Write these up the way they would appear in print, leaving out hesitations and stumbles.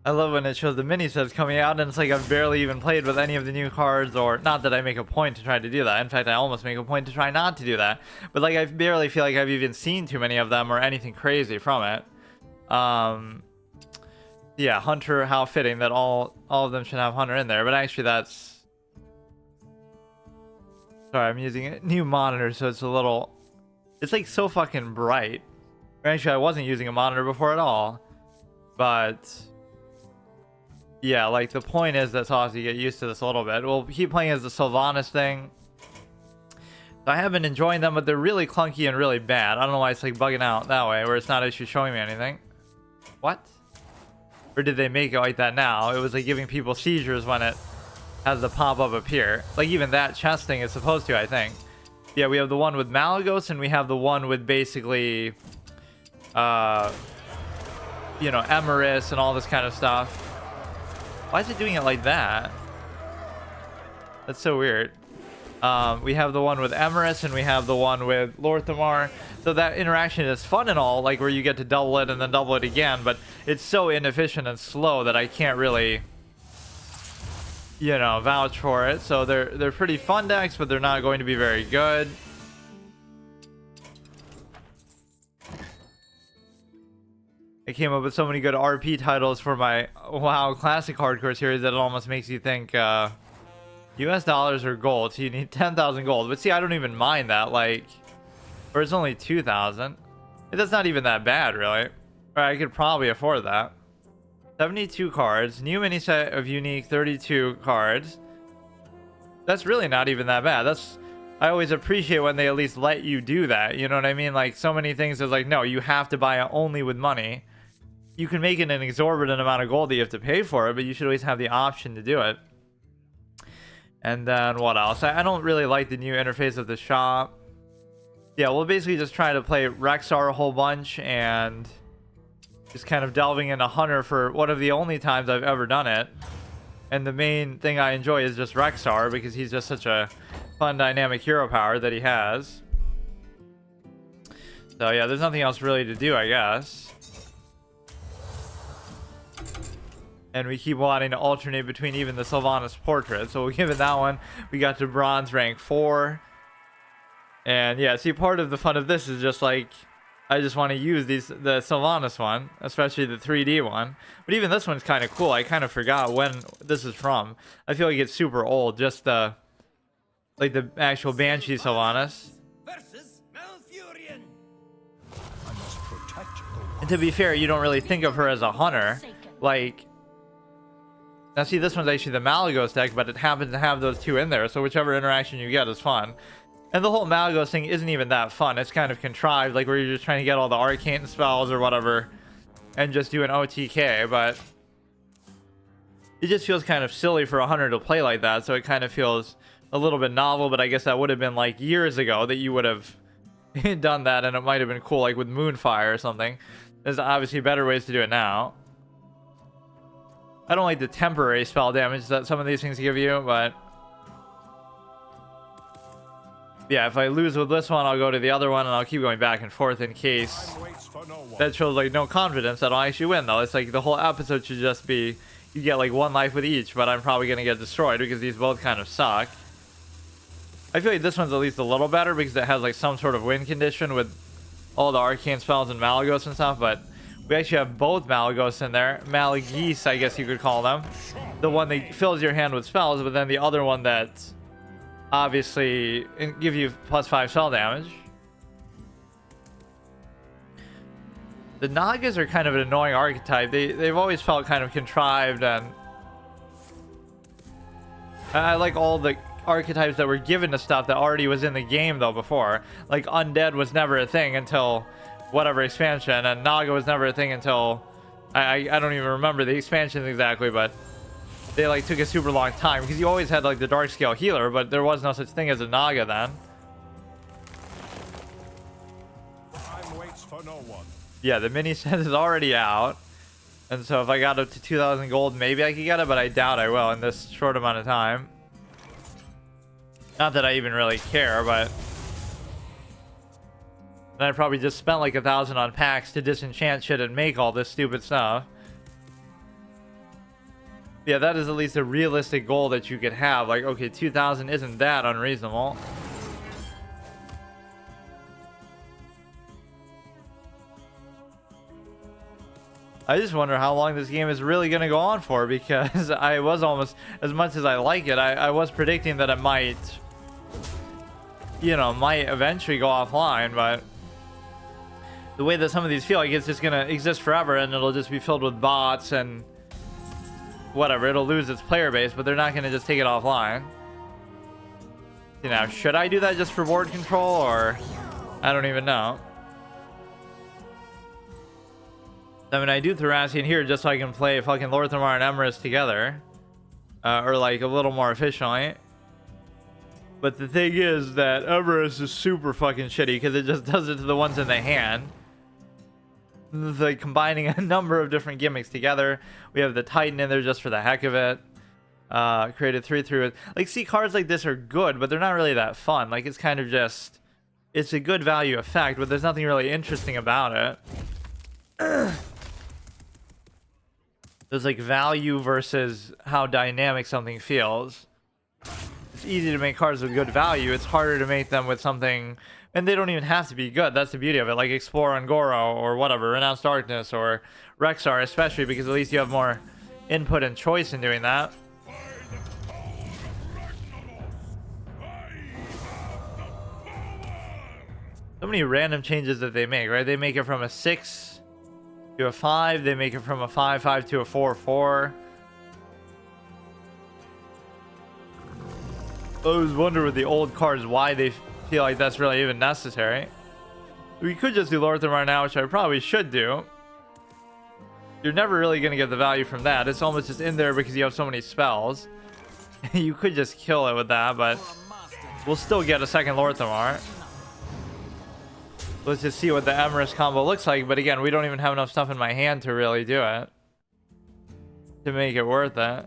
I love when it shows the mini sets coming out and it's like I've barely even played with any of the new cards, or not that I make a point to try to do that. In fact, I almost make a point to try not to do that. But like I barely feel like I've even seen too many of them or anything crazy from it. Yeah, Hunter, how fitting that all of them should have Hunter in there. But actually that's... Sorry, I'm using a new monitor, so it's a little... It's like so fucking bright. Actually, I wasn't using a monitor before at all. But... Yeah, like the point is that's awesome. You get used to this a little bit. We'll keep playing as the Sylvanas thing. I have been enjoying them, but they're really clunky and really bad. I don't know why it's like bugging out that way, where it's not actually showing me anything. What? Or did they make it like that now? It was like giving people seizures when it has the pop-up appear. Like even that chest thing is supposed to, I think. Yeah, we have the one with Malagos, and we have the one with basically, you know, Emerus and all this kind of stuff. Why is it doing it like that? That's so weird. We have the one with Emerus and we have the one with Lorthamar. So that interaction is fun and all, like where you get to double it and then double it again, but it's so inefficient and slow that I can't really, you know, vouch for it. So they're pretty fun decks, but they're not going to be very good. I came up with so many good RP titles for my WoW Classic Hardcore series that it almost makes you think US dollars or gold, so you need 10,000 gold. But see, I don't even mind that, like, or it's only 2,000. That's not even that bad, really. Or I could probably afford that. 72 cards, new mini set of unique 32 cards. That's really not even that bad. I always appreciate when they at least let you do that, you know what I mean? Like, so many things is like, no, you have to buy it only with money. You can make it an exorbitant amount of gold that you have to pay for it, but you should always have the option to do it. And then what else? I don't really like the new interface of the shop. Yeah, we'll basically just try to play Rexar a whole bunch and just kind of delving into Hunter for one of the only times I've ever done it. And the main thing I enjoy is just Rexar because he's just such a fun dynamic hero power that he has. So yeah, there's nothing else really to do, I guess. And we keep wanting to alternate between even the Sylvanas portrait. So we'll give it that one. We got to bronze rank 4. And yeah, see, part of the fun of this is just like, I just want to use the Sylvanas one, especially the 3D one. But even this one's kind of cool. I kind of forgot when this is from. I feel like it's super old. Just the, like the actual Banshee Sylvanas. And to be fair, you don't really think of her as a hunter. Like, now see, this one's actually the Malagos deck, but it happens to have those two in there, so whichever interaction you get is fun. And the whole Malagos thing isn't even that fun. It's kind of contrived, like where you're just trying to get all the arcane spells or whatever and just do an OTK, but it just feels kind of silly for a hunter to play like that, so it kind of feels a little bit novel, but I guess that would have been like years ago that you would have done that, and it might have been cool, like with Moonfire or something. There's obviously better ways to do it now. I don't like the temporary spell damage that some of these things give you, but yeah, if I lose with this one, I'll go to the other one and I'll keep going back and forth in case. That shows like no confidence that I'll actually win, though. It's like the whole episode should just be you get like one life with each, but I'm probably gonna get destroyed because these both kind of suck. I feel like this one's at least a little better because it has like some sort of win condition with all the arcane spells and Malagos and stuff, but we actually have both Malagos in there. Malagis, I guess you could call them. The one that fills your hand with spells, but then the other one that obviously give you +5 spell damage. The Nagas are kind of an annoying archetype. They've always felt kind of contrived, and I like all the archetypes that were given to stuff that already was in the game though before. Like undead was never a thing until whatever expansion, and Naga was never a thing until I don't even remember the expansions exactly, but they like took a super long time because you always had like the dark scale healer, but there was no such thing as a Naga then. Time waits for no one. Yeah, the mini set is already out, and so if I got up to 2,000 gold, maybe I could get it, but I doubt I will in this short amount of time. Not that I even really care, but and I probably just spent like 1,000 on packs to disenchant shit and make all this stupid stuff. Yeah, that is at least a realistic goal that you could have. Like, okay, 2,000 isn't that unreasonable. I just wonder how long this game is really going to go on for, because I was almost, as much as I like it, I was predicting that it might, you know, might eventually go offline, but the way that some of these feel like it's just going to exist forever and it'll just be filled with bots and whatever, it'll lose its player base, but they're not going to just take it offline. You know, should I do that just for board control, or I don't even know. I mean, I do Thracian here just so I can play fucking Lorthamar and Emrys together. Or like a little more efficiently. But the thing is that Emrys is super fucking shitty because it just does it to the ones in the hand. It's like combining a number of different gimmicks together. We have the Titan in there just for the heck of it. Created 3/3 with... Like, see, cards like this are good, but they're not really that fun. Like, it's kind of just... It's a good value effect, but there's nothing really interesting about it. There's like value versus how dynamic something feels. It's easy to make cards with good value. It's harder to make them with something, and they don't even have to be good. That's the beauty of it. Like Explore on Goro or whatever, Renounced Darkness or Rexar, especially because at least you have more input and choice in doing that. So many random changes that they make, right? They make it from a 6 to a 5, they make it from a 5/5 to a 4/4. I always wonder with the old cards why they feel like that's really even necessary. We could just do Lorthamar now, which I probably should do. You're never really going to get the value from that. It's almost just in there because you have so many spells. You could just kill it with that, but we'll still get a second Lorthamar. Let's just see what the Emrys combo looks like. But again, we don't even have enough stuff in my hand to really do it. To make it worth it.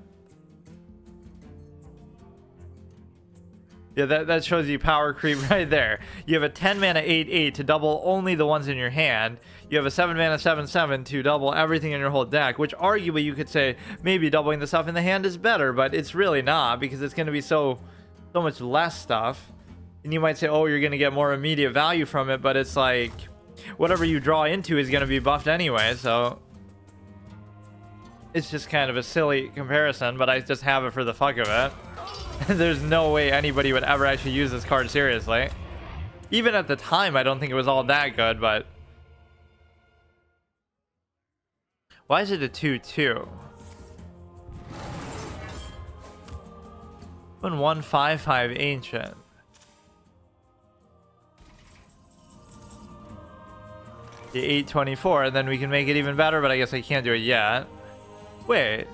Yeah, that shows you power creep right there. You have a 10 mana 8/8 to double only the ones in your hand. You have a 7 mana 7/7 to double everything in your whole deck. Which arguably you could say maybe doubling the stuff in the hand is better. But it's really not, because it's going to be so much less stuff. And you might say, oh, you're going to get more immediate value from it, but it's like, whatever you draw into is going to be buffed anyway, so... It's just kind of a silly comparison, but I just have it for the fuck of it. There's no way anybody would ever actually use this card seriously. Even at the time, I don't think it was all that good, but... Why is it a 2/2? When 1/5/5 Ancient. The 8/24, and then we can make it even better, but I guess I can't do it yet. Wait.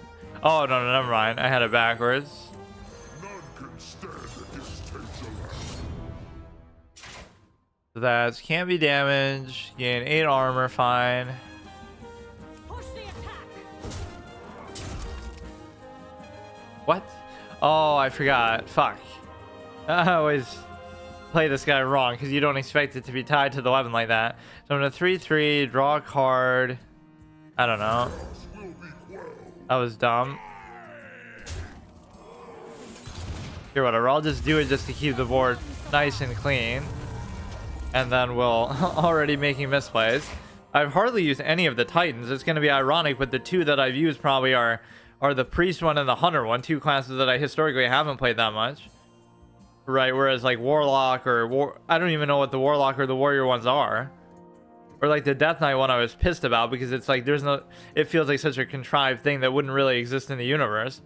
Oh, no, never mind. I had it backwards. So that's can't be damaged. Gain 8 armor, fine. What? Oh, I forgot. Fuck. I always play this guy wrong because you don't expect it to be tied to the weapon like that. So I'm gonna 3/3, draw a card. I don't know. That was dumb. Here, whatever. I'll just do it just to keep the board nice and clean. And then we'll already making misplays. I've hardly used any of the Titans. It's gonna be ironic, but the two that I've used probably are the Priest one and the Hunter one, two classes that I historically haven't played that much. Right, whereas like Warlock or I don't even know what the Warlock or the Warrior ones are. Or like the Death Knight one I was pissed about because it's like there's no... It feels like such a contrived thing that wouldn't really exist in the universe.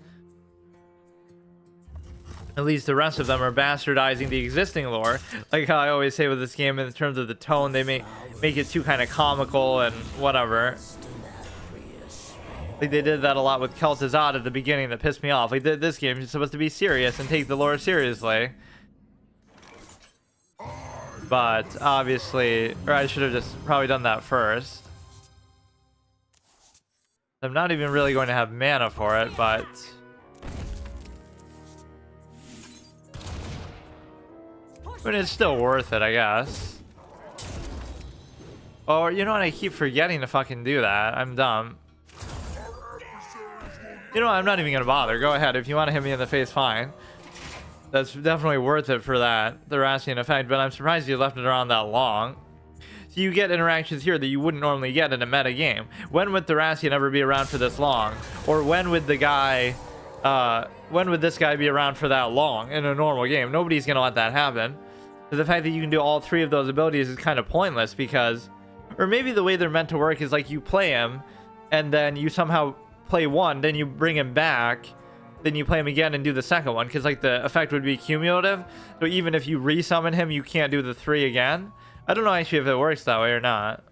At least the rest of them are bastardizing the existing lore. Like how I always say with this game in terms of the tone, they make it too kind of comical and whatever. Like they did that a lot with Kel'Thuzad at the beginning that pissed me off. Like this game is supposed to be serious and take the lore seriously. But obviously, or I should have just probably done that first. I'm not even really going to have mana for it, but... But it's still worth it, I guess. Oh, you know what? I keep forgetting to fucking do that. I'm dumb. You know, I'm not even gonna bother. Go ahead. If you want to hit me in the face, fine. That's definitely worth it for that Theracian effect, but I'm surprised you left it around that long. So you get interactions here that you wouldn't normally get in a meta game. When would Theracian ever be around for this long? Or when would this guy be around for that long in a normal game? Nobody's gonna let that happen. So the fact that you can do all three of those abilities is kind of pointless because, or maybe the way they're meant to work is like you play him and then you somehow play one, then you bring him back, then you play him again and do the second one, because like the effect would be cumulative. So even if you resummon him, you can't do the 3 again. I don't know actually if it works that way or not.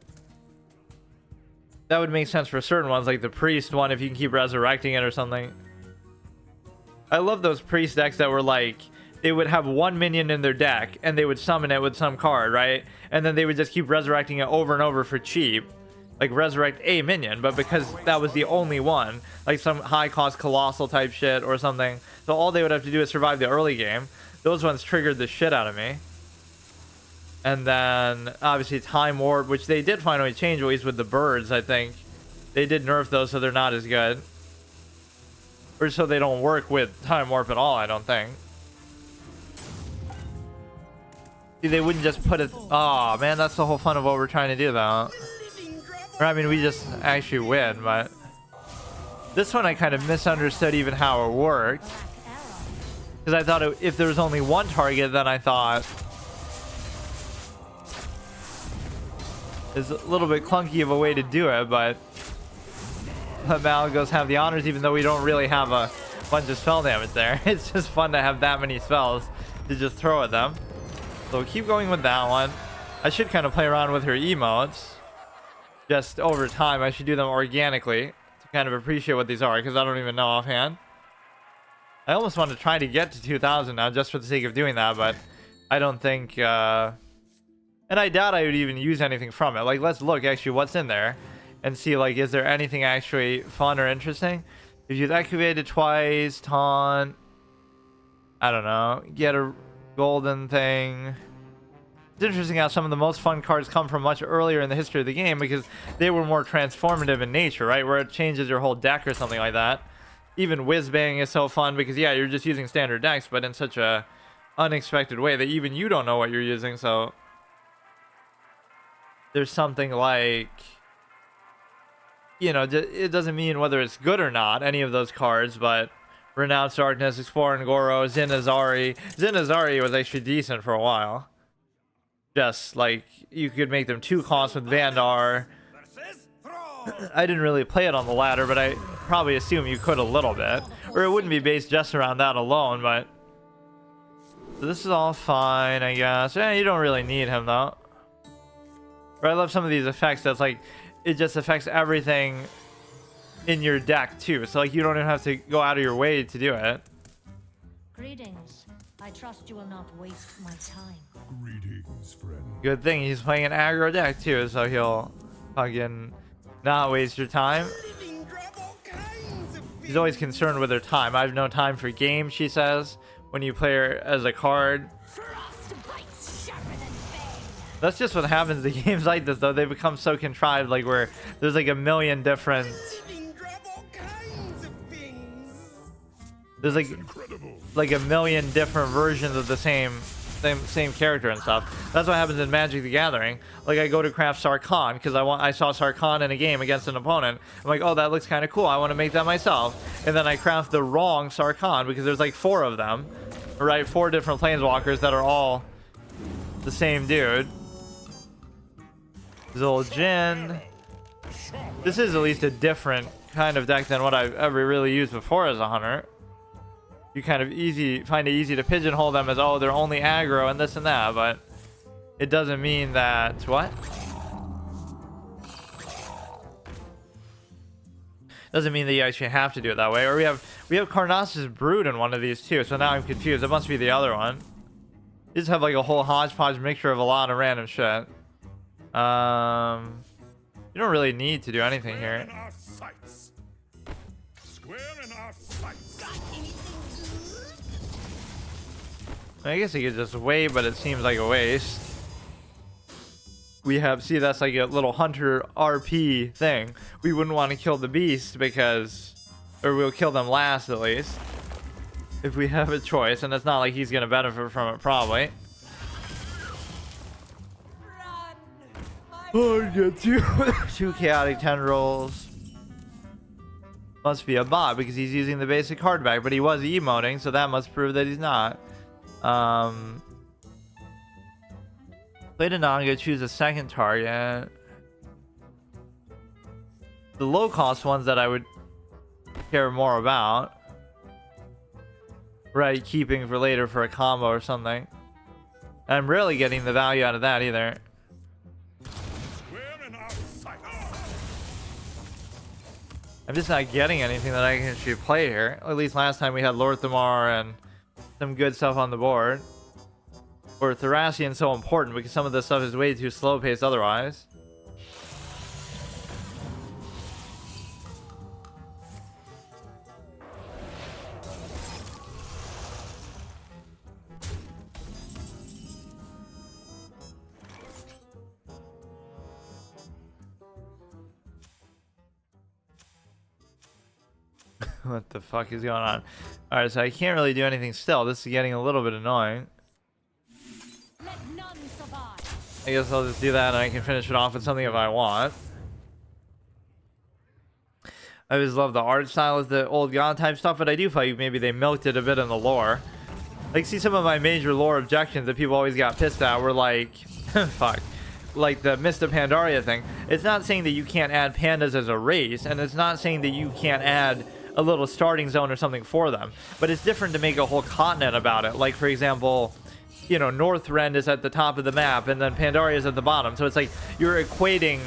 That would make sense for certain ones, like the priest one, if you can keep resurrecting it or something. I love those priest decks that were like, they would have one minion in their deck and they would summon it with some card, right? And then they would just keep resurrecting it over and over for cheap. Like resurrect a minion, but because that was the only one, like some high cost colossal type shit or something, so all they would have to do is survive the early game. Those ones triggered the shit out of me. And then obviously time warp, which they did finally change, at least with the birds. I think they did nerf those, so they're not as good, or so they don't work with time warp at all, I don't think. See, they wouldn't just put it. Oh man, that's the whole fun of what we're trying to do though. Or, I mean, we just actually win, but this one I kind of misunderstood even how it worked. Because I thought if there was only one target, then I thought it's a little bit clunky of a way to do it, but Malagos have the honors, even though we don't really have a bunch of spell damage there. It's just fun to have that many spells to just throw at them. So we'll keep going with that one. I should kind of play around with her emotes. Just over time, I should do them organically to kind of appreciate what these are, because I don't even know offhand. I almost want to try to get to 2,000 now just for the sake of doing that, but I don't think and I doubt I would even use anything from it. Like, let's look actually what's in there and see, like, is there anything actually fun or interesting? If you've activated twice, taunt, I don't know, get a golden thing. It's interesting how some of the most fun cards come from much earlier in the history of the game, because they were more transformative in nature, right? Where it changes your whole deck or something like that. Even whiz-bang is so fun because, yeah, you're just using standard decks, but in such a unexpected way that even you don't know what you're using. So there's something like, you know, it doesn't mean whether it's good or not, any of those cards, but Renounced Darkness, Explore and Goro, Zinazari. Zinazari was actually decent for a while. Just like you could make them 2 costs with Vandar. I didn't really play it on the ladder, but I probably assume you could a little bit, or it wouldn't be based just around that alone. But so this is all fine, I guess. You don't really need him though. Or I love some of these effects that's like it just affects everything in your deck too, so like you don't even have to go out of your way to do it. Greetings. I trust you will not waste my time. Greetings, friend. Good thing he's playing an aggro deck too, so he'll fucking not waste your time. She's always concerned with her time. I have no time for games, she says, when you play her as a card. That's just what happens to games like this, though. They become so contrived, like where there's like a million different... There's like a million different versions of the same character and stuff. That's what happens in Magic the Gathering. Like I go to craft Sarkhan because I saw Sarkhan in a game against an opponent. I'm like, oh, that looks kind of cool. I want to make that myself. And then I craft the wrong Sarkhan because there's like 4 of them, right? 4 different planeswalkers that are all the same dude. Zul'jin. This is at least a different kind of deck than what I've ever really used before as a hunter. You kind of find it easy to pigeonhole them as, oh, they're only aggro and this and that, but it doesn't mean that... What? Doesn't mean that you actually have to do it that way. Or we have Karnas's Brood in one of these too, so now I'm confused. It must be the other one. You just have like a whole hodgepodge mixture of a lot of random shit. You don't really need to do anything here. I guess you could just wait, but it seems like a waste. We have, see, that's like a little hunter RP thing. We wouldn't want to kill the beast because Or we'll kill them last, at least. If we have a choice. And it's not like he's going to benefit from it, probably. Oh, get two chaotic tendrils. Must be a bot because he's using the basic card back, but he was emoting, so that must prove that he's not. Play to Nanga, choose a second target. The low cost ones that I would care more about. Right, keeping for later for a combo or something. I'm rarely getting the value out of that either. I'm just not getting anything that I can actually play here. At least last time we had Lord Thamar and some good stuff on the board. Or Thracian's so important because some of this stuff is way too slow paced otherwise. What the fuck is going on? Alright, so I can't really do anything still. This is getting a little bit annoying. Let none survive. I guess I'll just do that and I can finish it off with something if I want. I always love the art style of the old god type stuff, but I do feel like maybe they milked it a bit in the lore. Like, see, some of my major lore objections that people always got pissed at were like, fuck. Like the Mist of Pandaria thing. It's not saying that you can't add pandas as a race, and it's not saying that you can't add a little starting zone or something for them, but it's different to make a whole continent about it. Like, for example, you know, Northrend is at the top of the map and then Pandaria is at the bottom, so it's like you're equating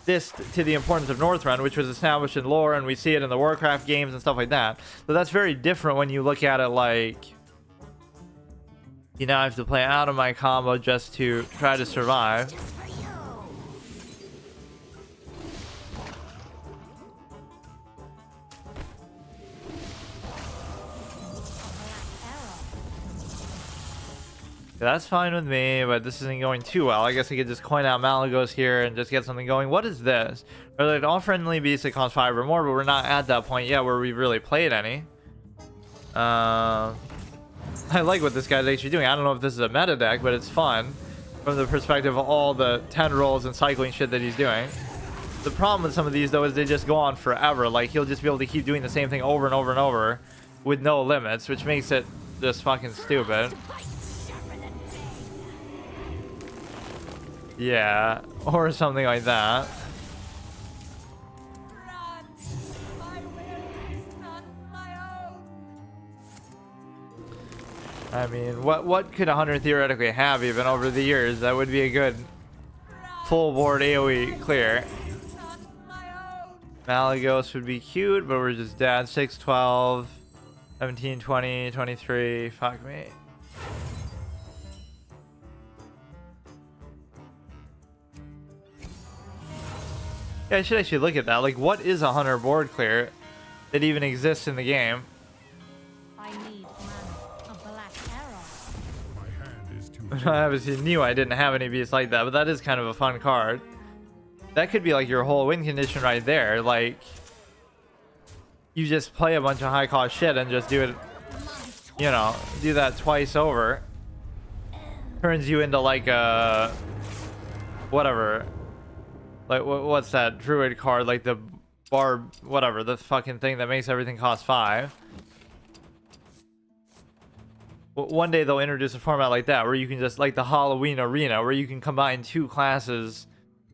this to the importance of Northrend, which was established in lore, and we see it in the Warcraft games and stuff like that. So that's very different when you look at it like, you know, I have to play out of my combo just to try to survive. That's fine with me, but this isn't going too well. I guess I could just coin out Malagos here and just get something going. What is this? Are like all friendly beasts that cost 5 or more, but we're not at that point yet where we've really played any. I like what this guy's actually doing. I don't know if this is a meta deck, but it's fun from the perspective of all the tendrils and cycling shit that he's doing. The problem with some of these, though, is they just go on forever. Like, he'll just be able to keep doing the same thing over and over and over with no limits, which makes it just fucking stupid. Yeah, or something like that. I mean, what could a hunter theoretically have even over the years? That would be a good full board AoE clear. Malagos would be cute, but we're just dead. 6, 12, 17, 20, 23. Fuck me. Yeah, I should actually look at that. Like, what is a hunter board clear that even exists in the game? I need mana. A black arrow. My hand is too I obviously knew I didn't have any beasts like that, but that is kind of a fun card. That could be like your whole win condition right there. Like, you just play a bunch of high cost shit and just do it, you know, do that twice over. Turns you into like a whatever. Like, what's that druid card? Like the barb, whatever, the fucking thing that makes everything cost 5. One day they'll introduce a format like that where you can just, like the Halloween arena, where you can combine 2 classes,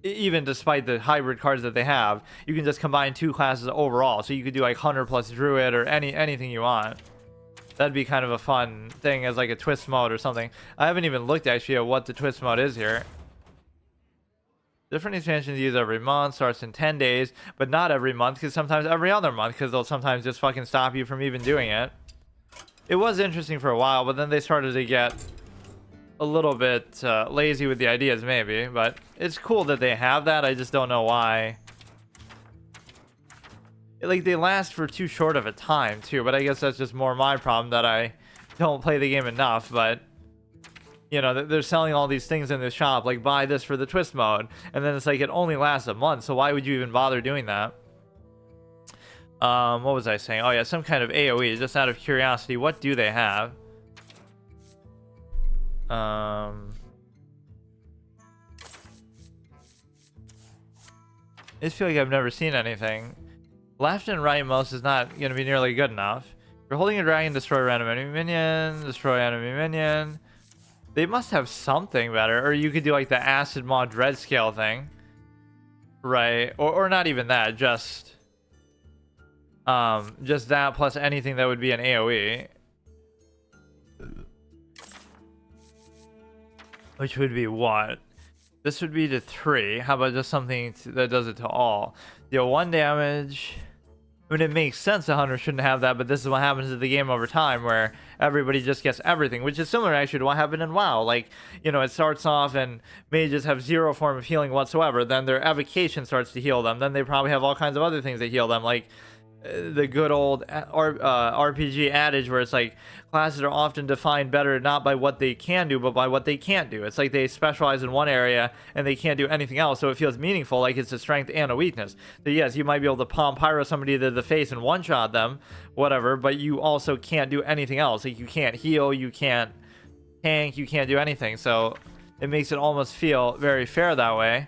even despite the hybrid cards that they have, you can just combine 2 classes overall. So you could do like hunter plus druid or anything you want. That'd be kind of a fun thing as like a twist mode or something. I haven't even looked actually at what the twist mode is here. Different expansions used every month, starts in 10 days, but not every month, because sometimes every other month, because they'll sometimes just fucking stop you from even doing it. It was interesting for a while, but then they started to get a little bit lazy with the ideas, maybe. But it's cool that they have that. I just don't know why. Like, they last for too short of a time, too. But I guess that's just more my problem, that I don't play the game enough. But, you know, they're selling all these things in the shop, like, buy this for the twist mode. And then it's like, it only lasts a month, so why would you even bother doing that? What was I saying? Oh yeah, some kind of AoE. Just out of curiosity, what do they have? I just feel like I've never seen anything. Left and right mouse is not going to be nearly good enough. If you're holding a dragon, destroy random enemy minion, destroy enemy minion. They must have something better. Or you could do like the acid mod dread scale thing. Right. Or not even that. Just that plus anything that would be an AoE. Which would be what? This would be to 3. How about just something that does it to all? Deal 1 damage. I mean, it makes sense the hunter shouldn't have that, but this is what happens to the game over time, where everybody just gets everything, which is similar actually to what happened in WoW. Like, you know, it starts off and mages have 0 form of healing whatsoever. Then their evocation starts to heal them. Then they probably have all kinds of other things that heal them, like the good old RPG adage where it's like classes are often defined better not by what they can do but by what they can't do. It's like they specialize in one area and they can't do anything else, so it feels meaningful, like it's a strength and a weakness. So yes, you might be able to palm pyro somebody to the face and one-shot them, whatever, but you also can't do anything else. Like you can't heal, you can't tank, you can't do anything. So it makes it almost feel very fair that way,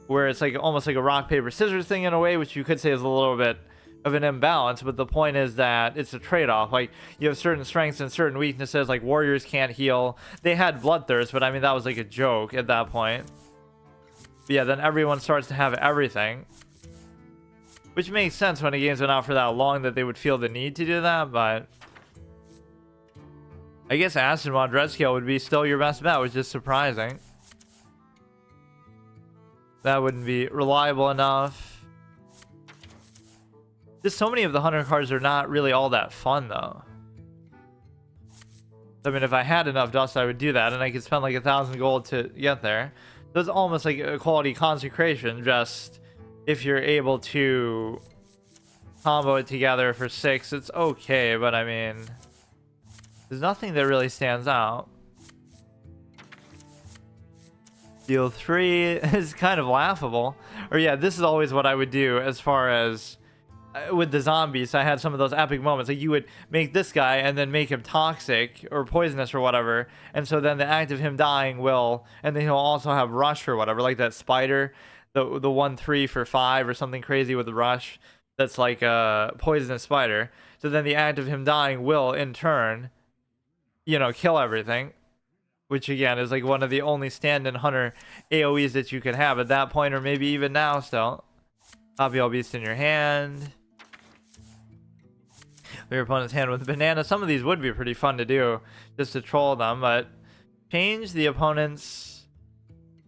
where it's like almost like a rock paper scissors thing in a way, which you could say is a little bit of an imbalance, but the point is that it's a trade-off. Like you have certain strengths and certain weaknesses. Like warriors can't heal. They had bloodthirst, but I mean that was like a joke at that point. But yeah, then everyone starts to have everything, which makes sense when a game's been out for that long that they would feel the need to do that. But I guess acid mod red scale would be still your best bet, which is surprising. That wouldn't be reliable enough. Just so many of the hunter cards are not really all that fun though. I mean, if I had enough dust, I would do that, and I could spend like 1,000 gold to get there. So it's almost like a quality consecration, just if you're able to combo it together for 6, it's okay, but I mean, there's nothing that really stands out. Deal 3 is kind of laughable. Or yeah, this is always what I would do as far as with the zombies. I had some of those epic moments, like you would make this guy and then make him toxic or poisonous or whatever, and so then the act of him dying will, and then he'll also have rush or whatever, like that spider, the 1/3 for 5 or something crazy with the rush, that's like a poisonous spider. So then the act of him dying will in turn, you know, kill everything, which again is like one of the only stand-in hunter AoEs that you could have at that point, or maybe even now still. Copy all beasts in your hand. Your opponent's hand with a banana. Some of these would be pretty fun to do, just to troll them, but change the opponent's...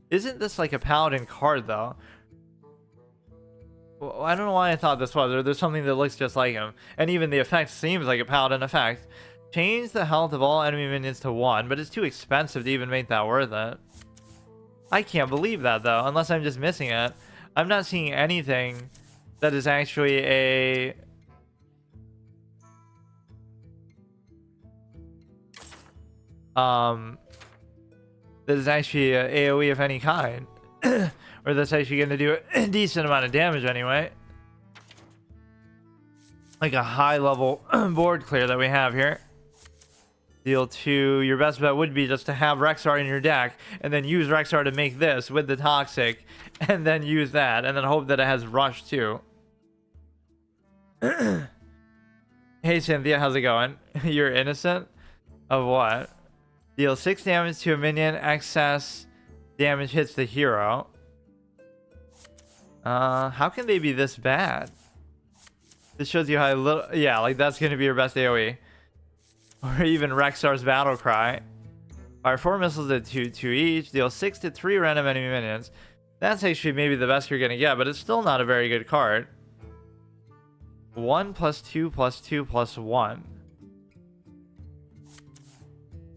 Isn't this like a paladin card, though? Well, I don't know why I thought this was. Or there's something that looks just like him. And even the effect seems like a paladin effect. Change the health of all enemy minions to 1, but it's too expensive to even make that worth it. I can't believe that, though, unless I'm just missing it. I'm not seeing anything that is actually a... that is actually a AoE of any kind. Or that's actually going to do a decent amount of damage anyway. Like a high level board clear that we have here. Deal 2. Your best bet would be just to have Rexar in your deck and then use Rexar to make this with the toxic, and then use that and then hope that it has rush too. Hey Cynthia, how's it going? You're innocent? Of what? Deal 6 damage to a minion. Excess damage hits the hero. How can they be this bad? This shows you how little... Yeah, like that's going to be your best AoE. Or even Rexar's battle cry. Fire 4 missiles at 2 each. Deal 6 to 3 random enemy minions. That's actually maybe the best you're going to get, but it's still not a very good card. 1 + 2 + 2 + 1.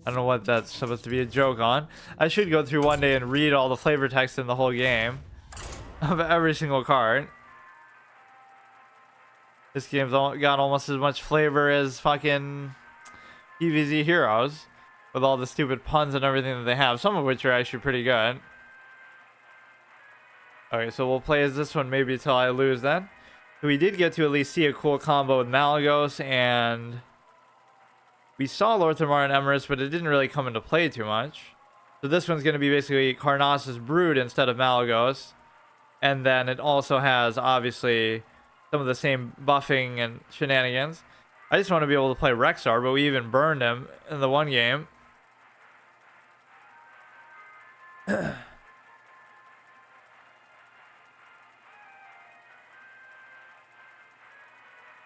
I don't know what that's supposed to be a joke on. I should go through one day and read all the flavor text in the whole game of every single card. This game's got almost as much flavor as fucking PvZ Heroes, with all the stupid puns and everything that they have, some of which are actually pretty good. Okay, so we'll play as this one maybe till I lose then. So we did get to at least see a cool combo with Malagos, and we saw Lorthamar and Emrys, but it didn't really come into play too much. So this one's going to be basically Karnas's Brood instead of Malagos. And then it also has, obviously, some of the same buffing and shenanigans. I just want to be able to play Rexxar, but we even burned him in the one game.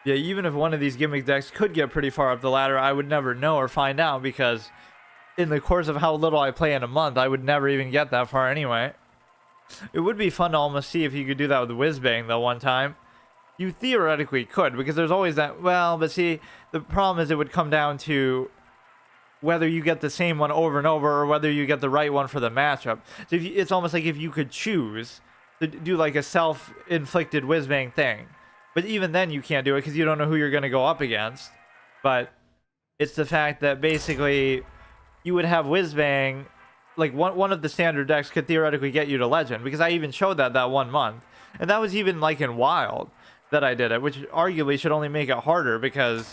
Yeah, even if one of these gimmick decks could get pretty far up the ladder, I would never know or find out, because in the course of how little I play in a month, I would never even get that far anyway. It would be fun to almost see if you could do that with Whizbang, though, one time. You theoretically could, because there's always that, well, but see, the problem is it would come down to whether you get the same one over and over, or whether you get the right one for the matchup. So if you, it's almost like if you could choose to do like a self-inflicted Whizbang thing. But even then you can't do it because you don't know who you're going to go up against. But it's the fact that basically you would have Whizbang, like one of the standard decks could theoretically get you to Legend, because I even showed that 1 month. And that was even like in Wild that I did it, which arguably should only make it harder, because,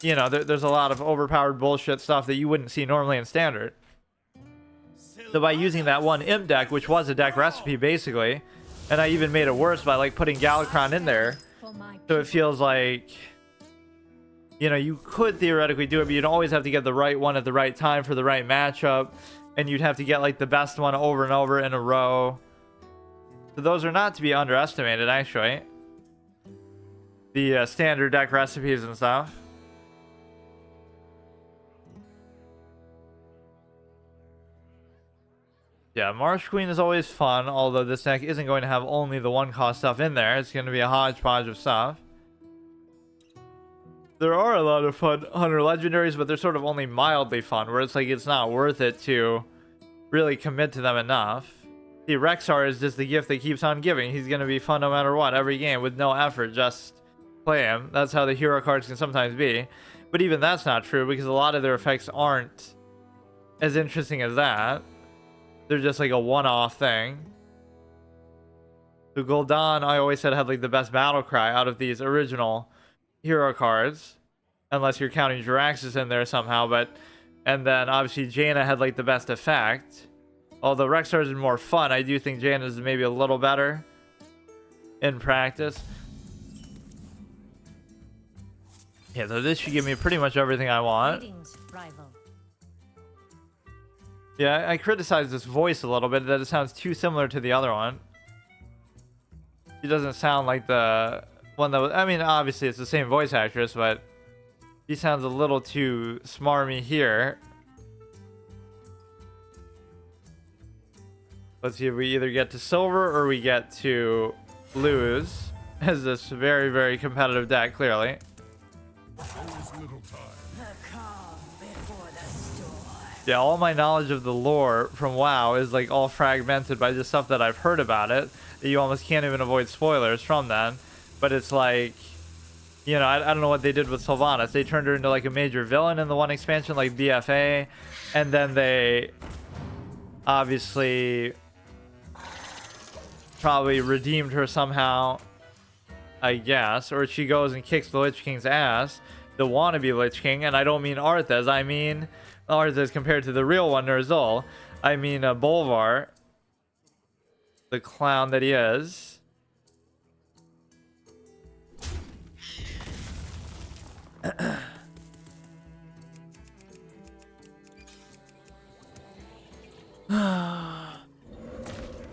you know, there's a lot of overpowered bullshit stuff that you wouldn't see normally in Standard. So by using that one Imp deck, which was a deck recipe basically, and I even made it worse by like putting Galakron in there, so it feels like, you know, you could theoretically do it, but you'd always have to get the right one at the right time for the right matchup, and you'd have to get like the best one over and over in a row. So those are not to be underestimated, actually. The standard deck recipes and stuff. Yeah, Marsh Queen is always fun, although this deck isn't going to have only the 1-cost stuff in there. It's going to be a hodgepodge of stuff. There are a lot of fun Hunter Legendaries, but they're sort of only mildly fun, where it's like it's not worth it to really commit to them enough. See, Rexxar is just the gift that keeps on giving. He's going to be fun no matter what, every game, with no effort, just play him. That's how the hero cards can sometimes be. But even that's not true, because a lot of their effects aren't as interesting as that. They're just like a one-off thing. So Gul'dan, I always said, had like the best battle cry out of these original hero cards, unless you're counting Jiraxis in there somehow. But and then obviously Jaina had like the best effect. Although Rexxar's is more fun, I do think Jaina's is maybe a little better in practice. Yeah, so this should give me pretty much everything I want. Greetings, rival. Yeah, I criticized this voice a little bit, that it sounds too similar to the other one. She doesn't sound like the one that was, I mean, obviously it's the same voice actress, but she sounds a little too smarmy here. Let's see if we either get to silver or we get to lose, as this very, very competitive deck, clearly. There's little time. Yeah, all my knowledge of the lore from WoW is like all fragmented by just stuff that I've heard about it, that you almost can't even avoid spoilers from then. But it's like, you know, I don't know what they did with Sylvanas. They turned her into like a major villain in the one expansion, like BFA, and then they obviously probably redeemed her somehow, I guess, or she goes and kicks the Lich King's ass, the wannabe Lich King. And I don't mean Arthas, I mean Arthas compared to the real one, Ner'zhul. I mean Bolvar, the clown that he is. I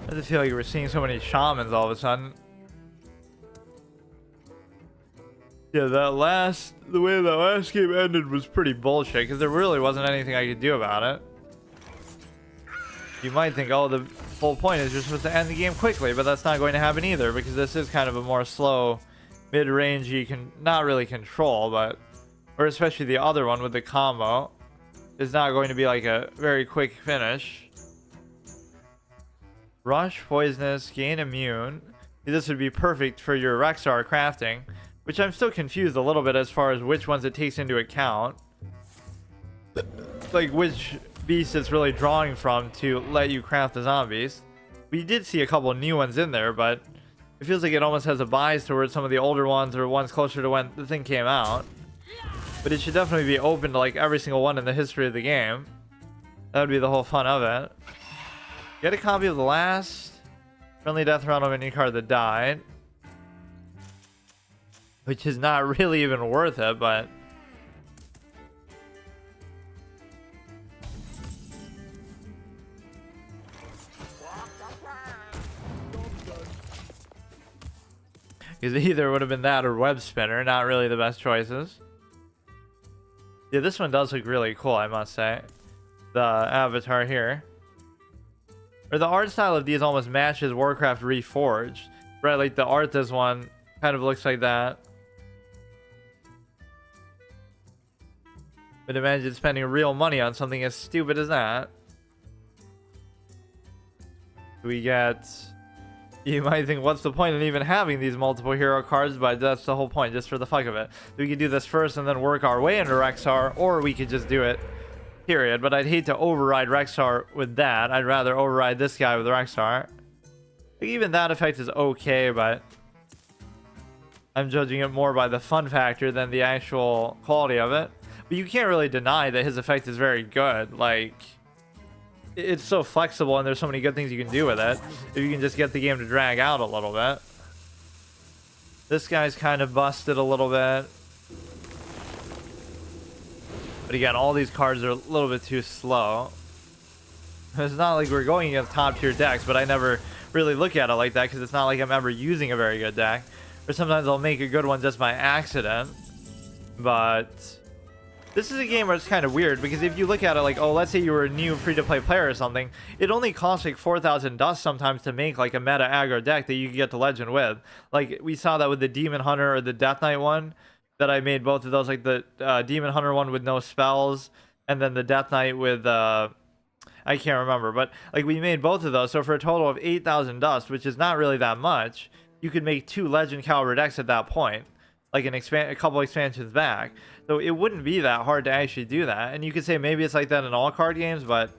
just feel like we're seeing so many shamans all of a sudden. Yeah, the way that last game ended was pretty bullshit, because there really wasn't anything I could do about it. You might think, oh, the whole point is you're supposed to end the game quickly, but that's not going to happen either, because this is kind of a more slow, mid-range you can not really control, but, or especially the other one with the combo, is not going to be like a very quick finish. Rush, poisonous, gain immune. This would be perfect for your Rexxar crafting, which I'm still confused a little bit as far as which ones it takes into account. Like which beast it's really drawing from to let you craft the zombies. We did see a couple new ones in there, but it feels like it almost has a bias towards some of the older ones or ones closer to when the thing came out. But it should definitely be open to like every single one in the history of the game. That would be the whole fun of it. Get a copy of the last friendly death round on any card that died. Which is not really even worth it, but... Because either would have been that or web spinner, not really the best choices. Yeah, this one does look really cool, I must say. The avatar here. Or the art style of these almost matches Warcraft Reforged. Right, like the art this one kind of looks like that. But imagine spending real money on something as stupid as that. We get... You might think, what's the point in even having these multiple hero cards? But that's the whole point, just for the fuck of it. We could do this first and then work our way into Rexar, or we could just do it, period. But I'd hate to override Rexar with that. I'd rather override this guy with Rexar. Even that effect is okay, but I'm judging it more by the fun factor than the actual quality of it. But you can't really deny that his effect is very good. Like... It's so flexible and there's so many good things you can do with it. If you can just get the game to drag out a little bit. This guy's kind of busted a little bit. But again, all these cards are a little bit too slow. It's not like we're going against top tier decks, but I never really look at it like that because it's not like I'm ever using a very good deck. Or sometimes I'll make a good one just by accident. But... this is a game where it's kind of weird, because if you look at it like, oh, let's say you were a new free-to-play player or something, it only costs like 4,000 dust sometimes to make like a meta aggro deck that you can get to Legend with. Like, we saw that with the Demon Hunter or the Death Knight one, that I made both of those, like the Demon Hunter one with no spells, and then the Death Knight with, I can't remember, but like we made both of those, so for a total of 8,000 dust, which is not really that much, you could make 2 Legend caliber decks at that point. Like a couple expansions back. So it wouldn't be that hard to actually do that. And you could say maybe it's like that in all card games, but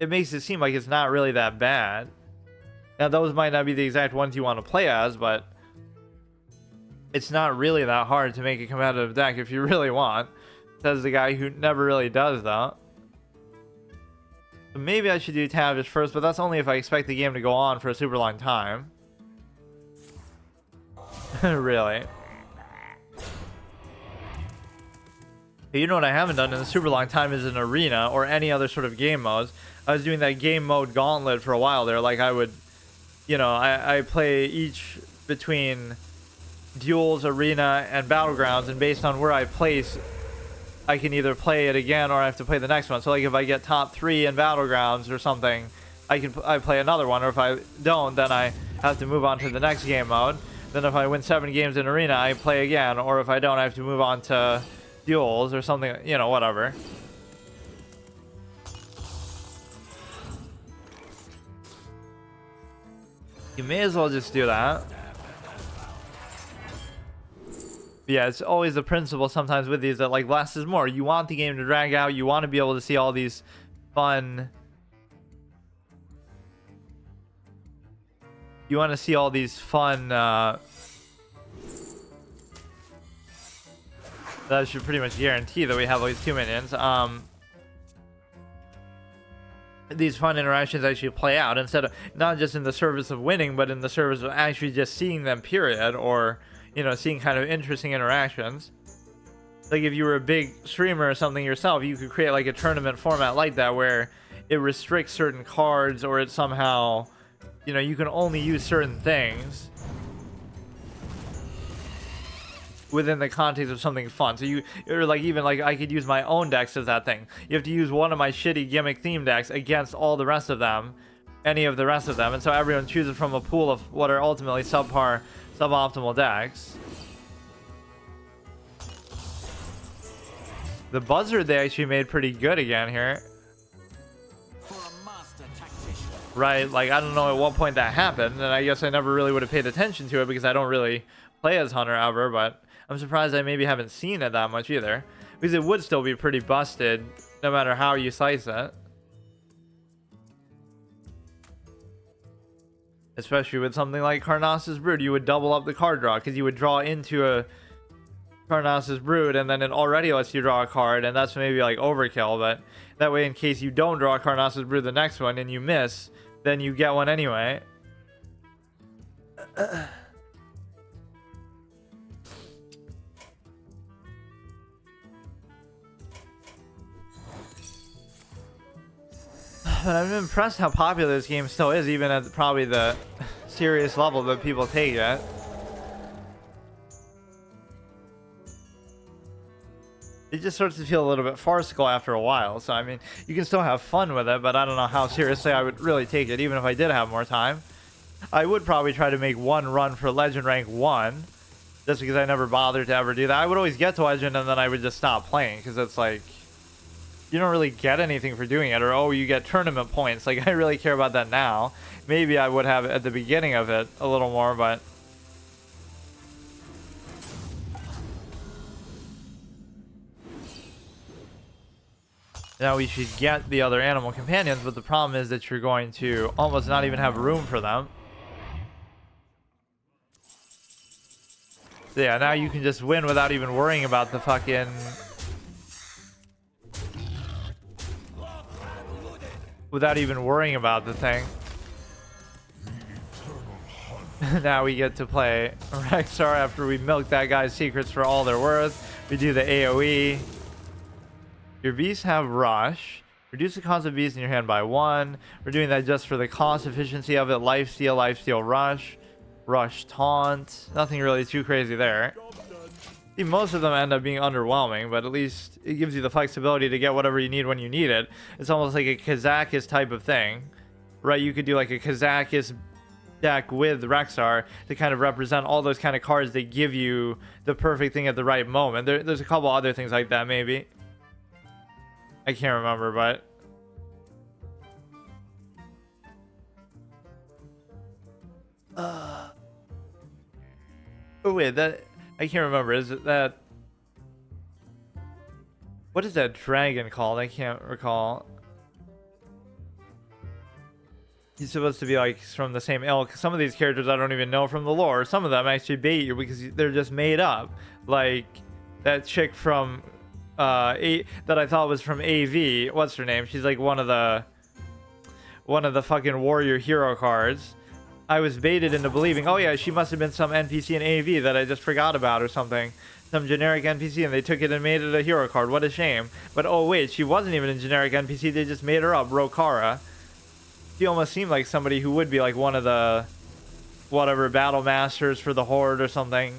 it makes it seem like it's not really that bad. Now those might not be the exact ones you want to play as, but it's not really that hard to make a competitive deck if you really want. Says the guy who never really does though. So maybe I should do Tavish first, but that's only if I expect the game to go on for a super long time. Really. You know what I haven't done in a super long time is an arena or any other sort of game modes. I was doing that game mode gauntlet for a while there. Like I would, you know, I play each between duels, arena, and battlegrounds, and based on where I place, I can either play it again or I have to play the next one. So like if I get top 3 in battlegrounds or something, I play another one, or if I don't, then I have to move on to the next game mode. Then if I win 7 games in arena, I play again, or if I don't, I have to move on to duels or something, you know, whatever. You may as well just do that. But yeah, it's always the principle sometimes with these that like less is more. You want the game to drag out, you want to be able to see all these fun, that should pretty much guarantee that we have at least 2 minions. These fun interactions actually play out instead of not just in the service of winning, but in the service of actually just seeing them, period, or you know, seeing kind of interesting interactions. Like if you were a big streamer or something yourself, you could create like a tournament format like that where it restricts certain cards, or it somehow, you know, you can only use certain things within the context of something fun. So you, or like even like I could use my own decks as that thing. You have to use one of my shitty gimmick theme decks against all the rest of them, any of the rest of them, and so everyone chooses from a pool of what are ultimately suboptimal decks. The buzzard they actually made pretty good again here. Right, like I don't know at what point that happened, and I guess I never really would have paid attention to it because I don't really play as Hunter ever, but I'm surprised I maybe haven't seen it that much either, because it would still be pretty busted no matter how you slice it. Especially with something like Karnas's Brood, you would double up the card draw because you would draw into a Karnas's Brood and then it already lets you draw a card, and that's maybe like overkill, but that way in case you don't draw Karnas's Brood the next one and you miss, then you get one anyway. But I'm impressed how popular this game still is, even at probably the serious level that people take it. It just starts to feel a little bit farcical after a while. So, I mean, you can still have fun with it, but I don't know how seriously I would really take it, even if I did have more time. I would probably try to make one run for Legend Rank 1, just because I never bothered to ever do that. I would always get to Legend, and then I would just stop playing, because it's like, you don't really get anything for doing it, or oh, you get tournament points. Like, I really care about that now. Maybe I would have it at the beginning of it a little more, but now we should get the other animal companions, but the problem is that you're going to almost not even have room for them. So yeah, now you can just win without even worrying about the fucking... without even worrying about the thing. Now we get to play Rexar after we milk that guy's secrets for all they're worth. We do the AoE. Your beasts have Rush. Reduce the cost of beasts in your hand by 1. We're doing that just for the cost efficiency of it. Lifesteal, Rush. Rush Taunt. Nothing really too crazy there. See, most of them end up being underwhelming, but at least it gives you the flexibility to get whatever you need when you need it. It's almost like a Kazakus type of thing, right? You could do like a Kazakus deck with Rexar to kind of represent all those kind of cards that give you the perfect thing at the right moment. There's a couple other things like that, maybe. I can't remember, but... Oh wait, that... I can't remember. Is it that... What is that dragon called? I can't recall. He's supposed to be like from the same ilk. Some of these characters I don't even know from the lore. Some of them actually bait you because they're just made up. Like that chick from that I thought was from AV. What's her name? She's like one of the fucking warrior hero cards. I was baited into believing, oh yeah, she must have been some NPC in AV that I just forgot about or something. Some generic NPC, and they took it and made it a hero card. What a shame. But oh wait, she wasn't even a generic NPC. They just made her up, Rokara. She almost seemed like somebody who would be like one of the whatever battle masters for the Horde or something.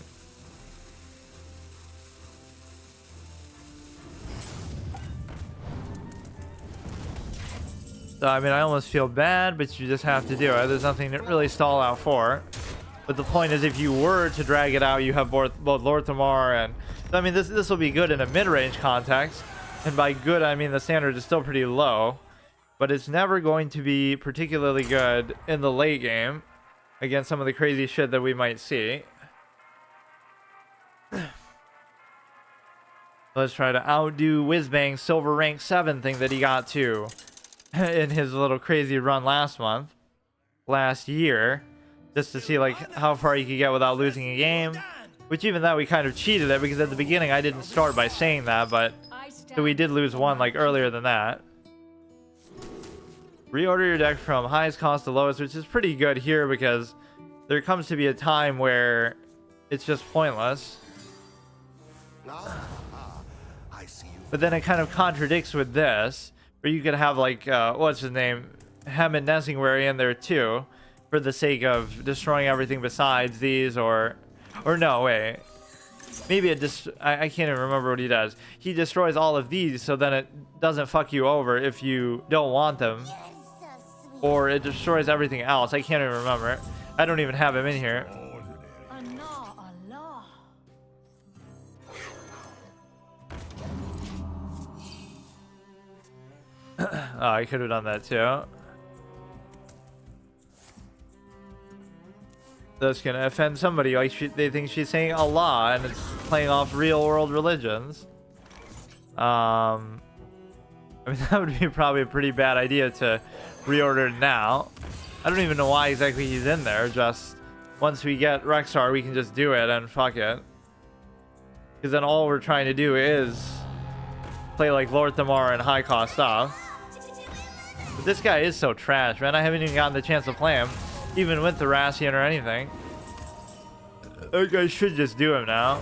So, I mean, I almost feel bad, but you just have to do it. There's nothing to really stall out for. But the point is, if you were to drag it out, you have both Lord Thamar and... So, I mean, this will be good in a mid-range context. And by good, I mean the standard is still pretty low. But it's never going to be particularly good in the late game against some of the crazy shit that we might see. Let's try to outdo Whizbang's silver rank 7 thing that he got to in his little crazy run last year, just to see like how far you could get without losing a game. Which even that we kind of cheated it, because at the beginning I didn't start by saying that, but so we did lose one like earlier than that. Reorder your deck from highest cost to lowest, which is pretty good here because there comes to be a time where it's just pointless. But then it kind of contradicts with this, where you could have like, what's his name? Hammond Nessingwary in there too, for the sake of destroying everything besides these, or no, wait. Maybe it just, I can't even remember what he does. He destroys all of these, so then it doesn't fuck you over if you don't want them. Or it destroys everything else. I can't even remember. I don't even have him in here. Oh, I could have done that too. That's gonna offend somebody. Like they think she's saying Allah, and it's playing off real world religions. I mean, that would be probably a pretty bad idea to reorder now. I don't even know why exactly he's in there. Just once we get Rexar, we can just do it and fuck it. Because then all we're trying to do is play like Lord Thamar and high cost stuff. But this guy is so trash, man. I haven't even gotten the chance to play him, even with the Rathian or anything. That guy should just do him now.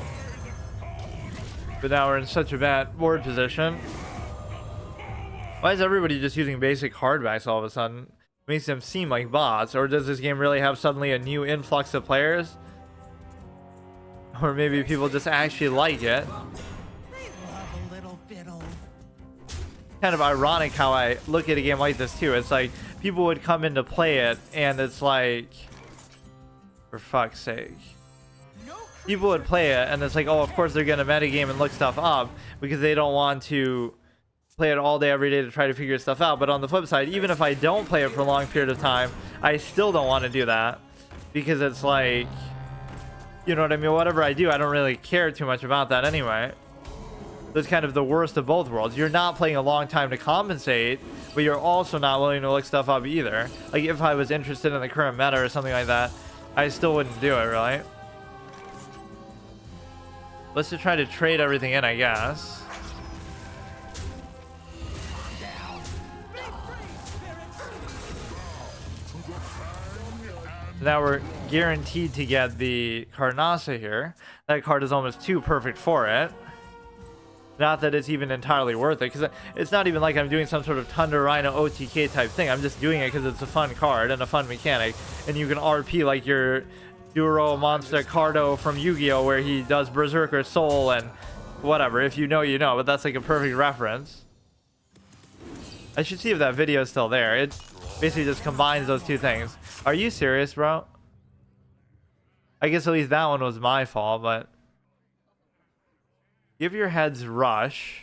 But now we're in such a bad board position. Why is everybody just using basic hardbacks all of a sudden? Makes them seem like bots. Or does this game really have suddenly a new influx of players? Or maybe people just actually like it. Kind of ironic how I look at a game like this too. It's like people would come in to play it and it's like, for fuck's sake. People would play it and it's like, oh, of course they're gonna metagame and look stuff up because they don't want to play it all day every day to try to figure stuff out. But on the flip side, even if I don't play it for a long period of time, I still don't want to do that because it's like, you know what I mean? Whatever I do, I don't really care too much about that anyway. That's kind of the worst of both worlds. You're not playing a long time to compensate, but you're also not willing to look stuff up either. Like if I was interested in the current meta or something like that, I still wouldn't do it, right? Let's just try to trade everything in, I guess. Now we're guaranteed to get the Karnasa here. That card is almost too perfect for it. Not that it's even entirely worth it, because it's not even like I'm doing some sort of Thunder Rhino OTK type thing. I'm just doing it because it's a fun card and a fun mechanic. And you can RP like your Duro Monster Cardo from Yu-Gi-Oh! Where he does Berserker Soul and whatever. If you know, you know. But that's like a perfect reference. I should see if that video is still there. It basically just combines those two things. Are you serious, bro? I guess at least that one was my fault, but... Give your heads rush.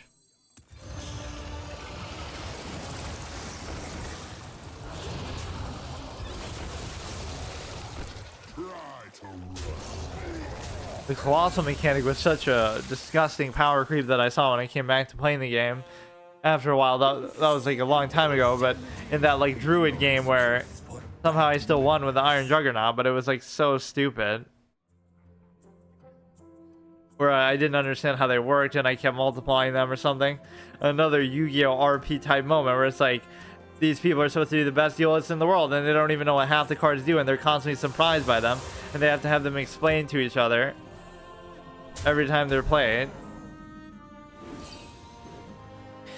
The Colossal mechanic was such a disgusting power creep that I saw when I came back to playing the game. After a while, that was like a long time ago, but in that like Druid game where somehow I still won with the Iron Juggernaut, but it was like so stupid. Where I didn't understand how they worked and I kept multiplying them or something. Another Yu-Gi-Oh! RP type moment where it's like these people are supposed to be the best duelists in the world and they don't even know what half the cards do and they're constantly surprised by them and they have to have them explained to each other every time they're played.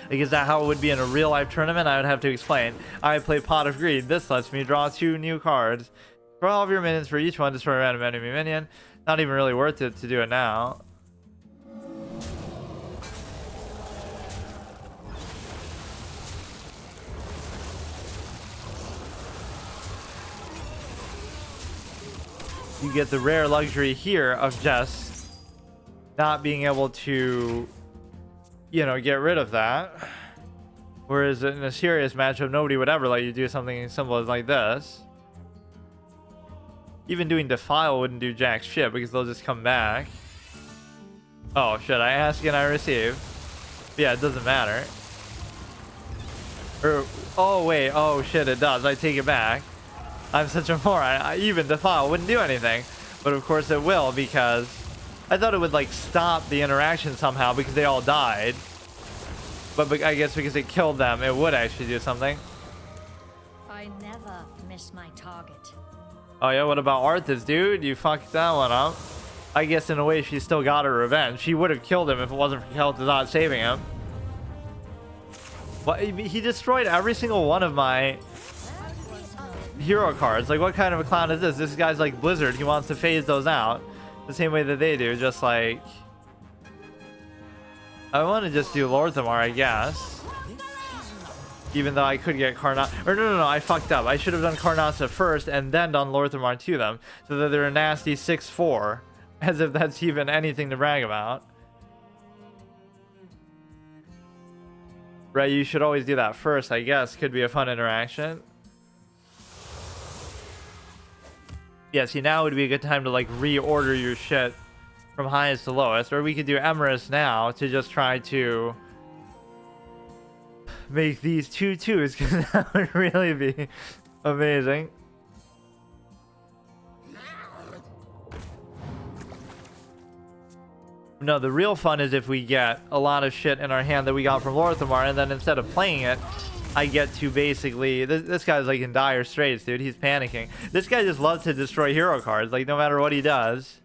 Like, is that how it would be in a real life tournament? I would have to explain. I play Pot of Greed. This lets me draw 2 new cards. Draw all of your minions for each one. Destroy a random enemy minion. Not even really worth it to do it now. You get the rare luxury here of just not being able to, you know, get rid of that. Whereas in a serious matchup, nobody would ever let you do something as simple as like this. Even doing Defile wouldn't do jack shit because they'll just come back. Oh shit, I ask and I receive. Yeah, it doesn't matter. Or, oh wait, oh shit, it does. I take it back. I'm such a moron. Even Defile wouldn't do anything. But of course it will because I thought it would like stop the interaction somehow because they all died. But I guess because it killed them, it would actually do something. I never miss my target. Oh yeah, what about Arthas, dude? You fucked that one up. I guess in a way she still got her revenge. She would have killed him if it wasn't for Kel'Thuzad saving him. Well, he destroyed every single one of my hero cards. Like, what kind of a clown is this? This guy's like Blizzard. He wants to phase those out the same way that they do. Just like... I want to just do Lord Thamar, I guess. Even though I could get Karnasa. Or no, I fucked up. I should have done Karnasa first and then done Lord Thamar to them. So that they're a nasty 6-4. As if that's even anything to brag about. Right, you should always do that first, I guess. Could be a fun interaction. Yeah, see, now would be a good time to like reorder your shit from highest to lowest. Or we could do Emerus now to just try to make these 2-2s because that would really be amazing. No, the real fun is if we get a lot of shit in our hand that we got from Lorthamar, and then instead of playing it, I get to basically... This guy's like in dire straits, dude. He's panicking. This guy just loves to destroy hero cards. Like, no matter what he does,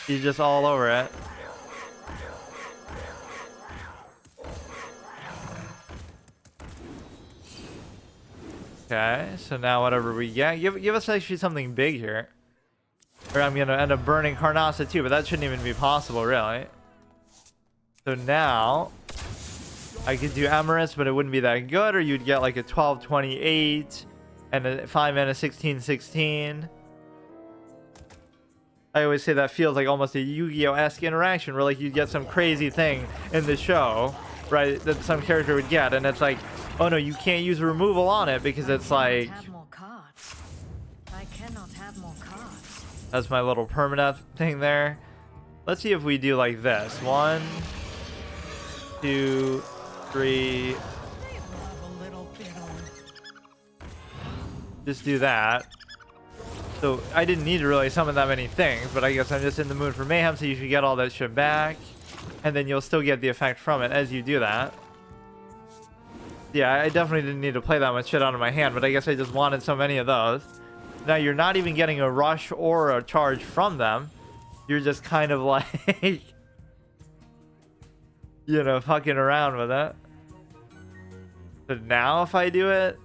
he's just all over it. Okay, so now whatever we get, give us actually something big here. Or I'm gonna end up burning Carnasa too, but that shouldn't even be possible, really. So now I could do Emirates, but it wouldn't be that good, or you'd get like a 12-28 and a 5 mana 16-16. I always say that feels like almost a Yu-Gi-Oh-esque interaction where like you'd get some crazy thing in the show, right, that some character would get, and it's like, oh no, you can't use removal on it because it's like... I cannot have more cards. That's my little permanent thing there. Let's see if we do like this. 1, 2, 3. Just do that. So I didn't need to really summon that many things, but I guess I'm just in the mood for mayhem, so you should get all that shit back. And then you'll still get the effect from it as you do that. Yeah, I definitely didn't need to play that much shit out of my hand, but I guess I just wanted so many of those. Now you're not even getting a rush or a charge from them. You're just kind of like, you know, fucking around with it. But now if I do it,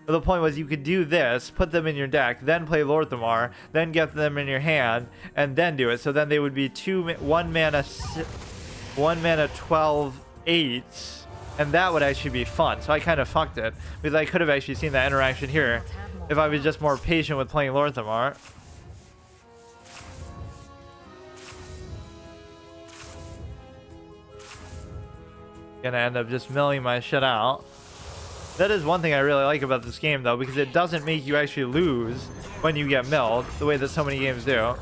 the point was you could do this, put them in your deck, then play Lorthamar, then get them in your hand, and then do it. So then they would be 1 mana 12/8, and that would actually be fun. So I kind of fucked it because I could have actually seen that interaction here if I was just more patient with playing Lorthamar. Gonna end up just milling my shit out. That is one thing I really like about this game, though, because it doesn't make you actually lose when you get milled, the way that so many games do.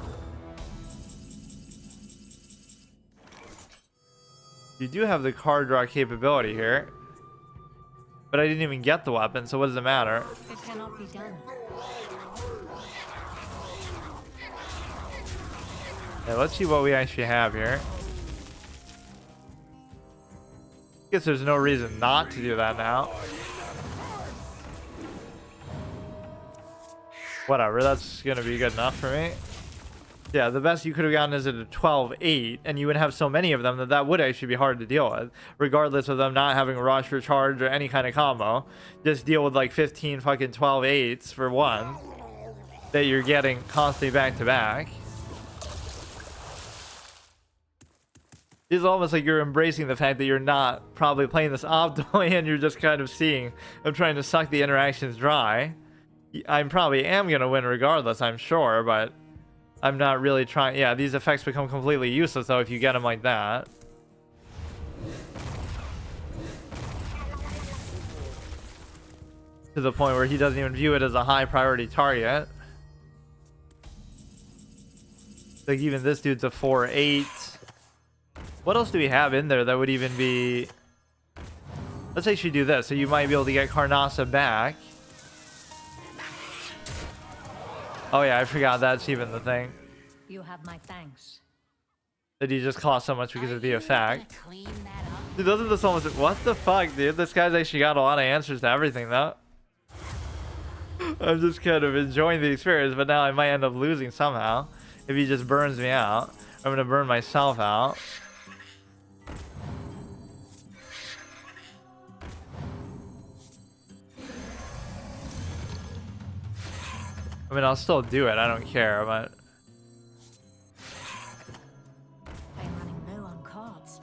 You do have the card draw capability here, but I didn't even get the weapon, so what does it matter? It cannot be done. Okay, let's see what we actually have here. I guess there's no reason not to do that now. Whatever, that's gonna be good enough for me. Yeah, the best you could have gotten is at a 12/8, and you would have so many of them that that would actually be hard to deal with, regardless of them not having a rush or charge or any kind of combo. Just deal with like 15 fucking 12/8s for one that you're getting constantly back to back. It's almost like you're embracing the fact that you're not probably playing this optimally, and you're just kind of seeing, I'm trying to suck the interactions dry. I probably am going to win regardless, I'm sure, but I'm not really trying. Yeah, these effects become completely useless, though, if you get them like that. To the point where he doesn't even view it as a high priority target. Like, even this dude's a 4/8. What else do we have in there that would even be... Let's actually do this, so you might be able to get Carnasa back. Oh yeah, I forgot that's even the thing. You have my thanks. That he just cost so much because of the effect. Dude, doesn't this almost... What the fuck, dude? This guy's actually got a lot of answers to everything, though. I'm just kind of enjoying the experience, but now I might end up losing somehow. If he just burns me out. I'm gonna burn myself out. I mean, I'll still do it. I don't care, but... I'm running low on cards.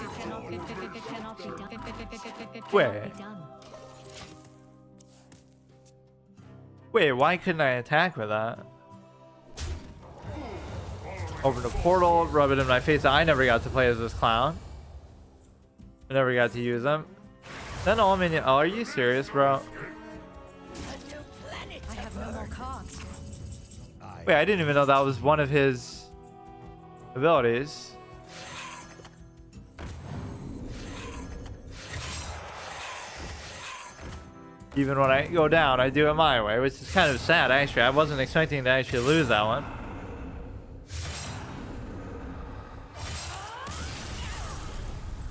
It cannot be done. Wait. Wait, why couldn't I attack with that? Open a portal, rub it in my face. I never got to play as this clown. I never got to use them. Then all minion... Oh, are you serious, bro? I have no more cards. Wait, I didn't even know that was one of his abilities. Even when I go down, I do it my way, which is kind of sad, actually. I wasn't expecting to actually lose that one.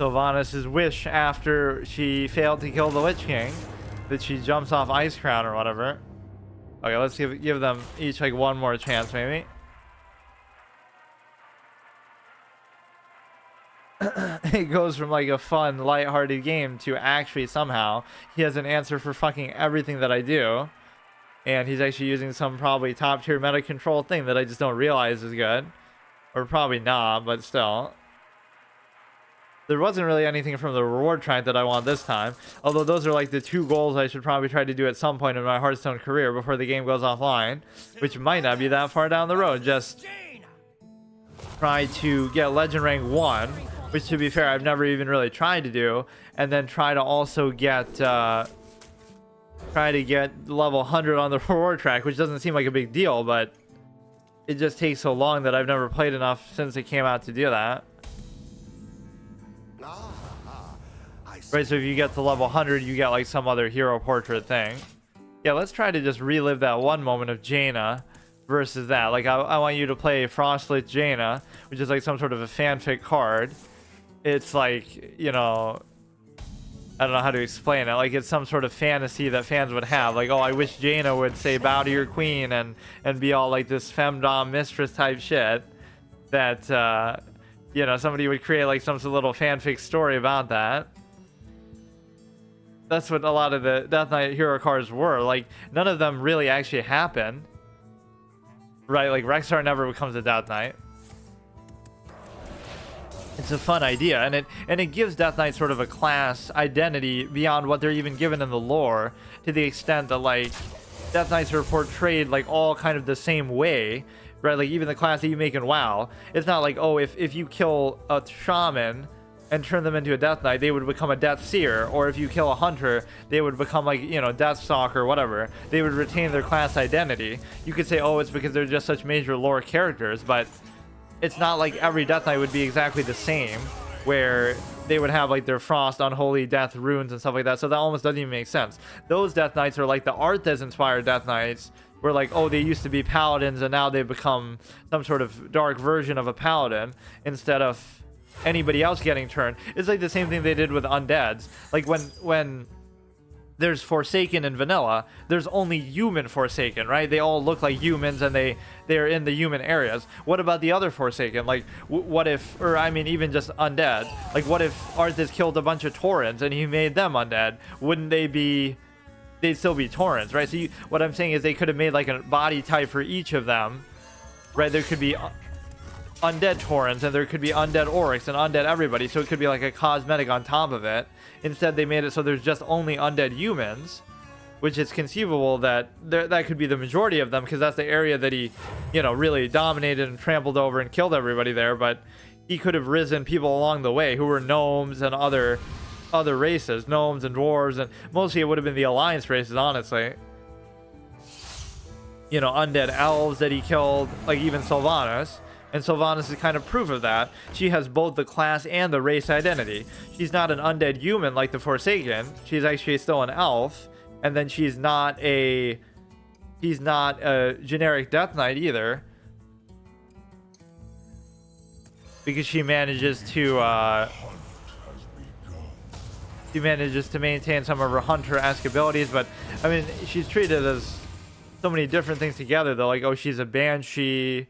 Sylvanas' wish after she failed to kill the Lich King, that she jumps off Ice Crown or whatever. Okay, let's give them each like one more chance maybe. It goes from like a fun, lighthearted game to actually somehow he has an answer for fucking everything that I do. And he's actually using some probably top tier meta control thing that I just don't realize is good. Or probably not, but still. There wasn't really anything from the reward track that I want this time. Although those are like the 2 goals I should probably try to do at some point in my Hearthstone career before the game goes offline. Which might not be that far down the road. Just try to get Legend Rank 1. Which, to be fair, I've never even really tried to do. And then try to also get... try to get level 100 on the reward track. Which doesn't seem like a big deal, but... it just takes so long that I've never played enough since it came out to do that. Right, so if you get to level 100, you get like some other hero portrait thing. Yeah, let's try to just relive that one moment of Jaina versus that. Like, I want you to play Frostlit Jaina, which is like some sort of a fanfic card. It's like, you know, I don't know how to explain it. Like, it's some sort of fantasy that fans would have. Like, oh, I wish Jaina would say bow to your queen and be all like this femdom mistress type shit. That, you know, somebody would create like some little fanfic story about that. That's what a lot of the Death Knight hero cards were. Like, none of them really actually happen. Right, like Rexxar never becomes a Death Knight. It's a fun idea, and it gives Death Knight sort of a class identity beyond what they're even given in the lore, to the extent that like Death Knights are portrayed like all kind of the same way, right? Like even the class that you make in WoW, it's not like, oh, if you kill a shaman and turn them into a Death Knight, they would become a Death Seer, or if you kill a hunter, they would become like, you know, Death Stalker or whatever. They would retain their class identity. You could say, oh, it's because they're just such major lore characters, but it's not like every Death Knight would be exactly the same, where they would have like their Frost, Unholy, Death, Runes, and stuff like that. So that almost doesn't even make sense. Those Death Knights are like the Arthas inspired Death Knights, where like, oh, they used to be Paladins and now they've become some sort of dark version of a Paladin instead of anybody else getting turned. It's like the same thing they did with undeads. Like when there's Forsaken in vanilla, there's only human Forsaken, right? They all look like humans and they're in the human areas. What about the other Forsaken? Like what if, or I mean even just undead, like what if Arthas killed a bunch of Taurens and he made them undead? Wouldn't they be, they'd still be Taurens, right? So what I'm saying is they could have made like a body type for each of them, right? There could be undead Taurens and there could be undead Oryx and undead everybody, so it could be like a cosmetic on top of it. Instead they made it so there's just only undead humans, which is conceivable that that could be the majority of them, because that's the area that he, you know, really dominated and trampled over and killed everybody there. But he could have risen people along the way who were gnomes and other races, gnomes and dwarves, and mostly it would have been the alliance races, honestly. You know, undead elves that he killed, like even Sylvanas. And Sylvanas is kind of proof of that. She has both the class and the race identity. She's not an undead human like the Forsaken. She's actually still an elf. And then she's not a generic Death Knight either. Because she manages to maintain some of her hunter-esque abilities. But I mean, she's treated as so many different things together though. Like, oh, she's a banshee.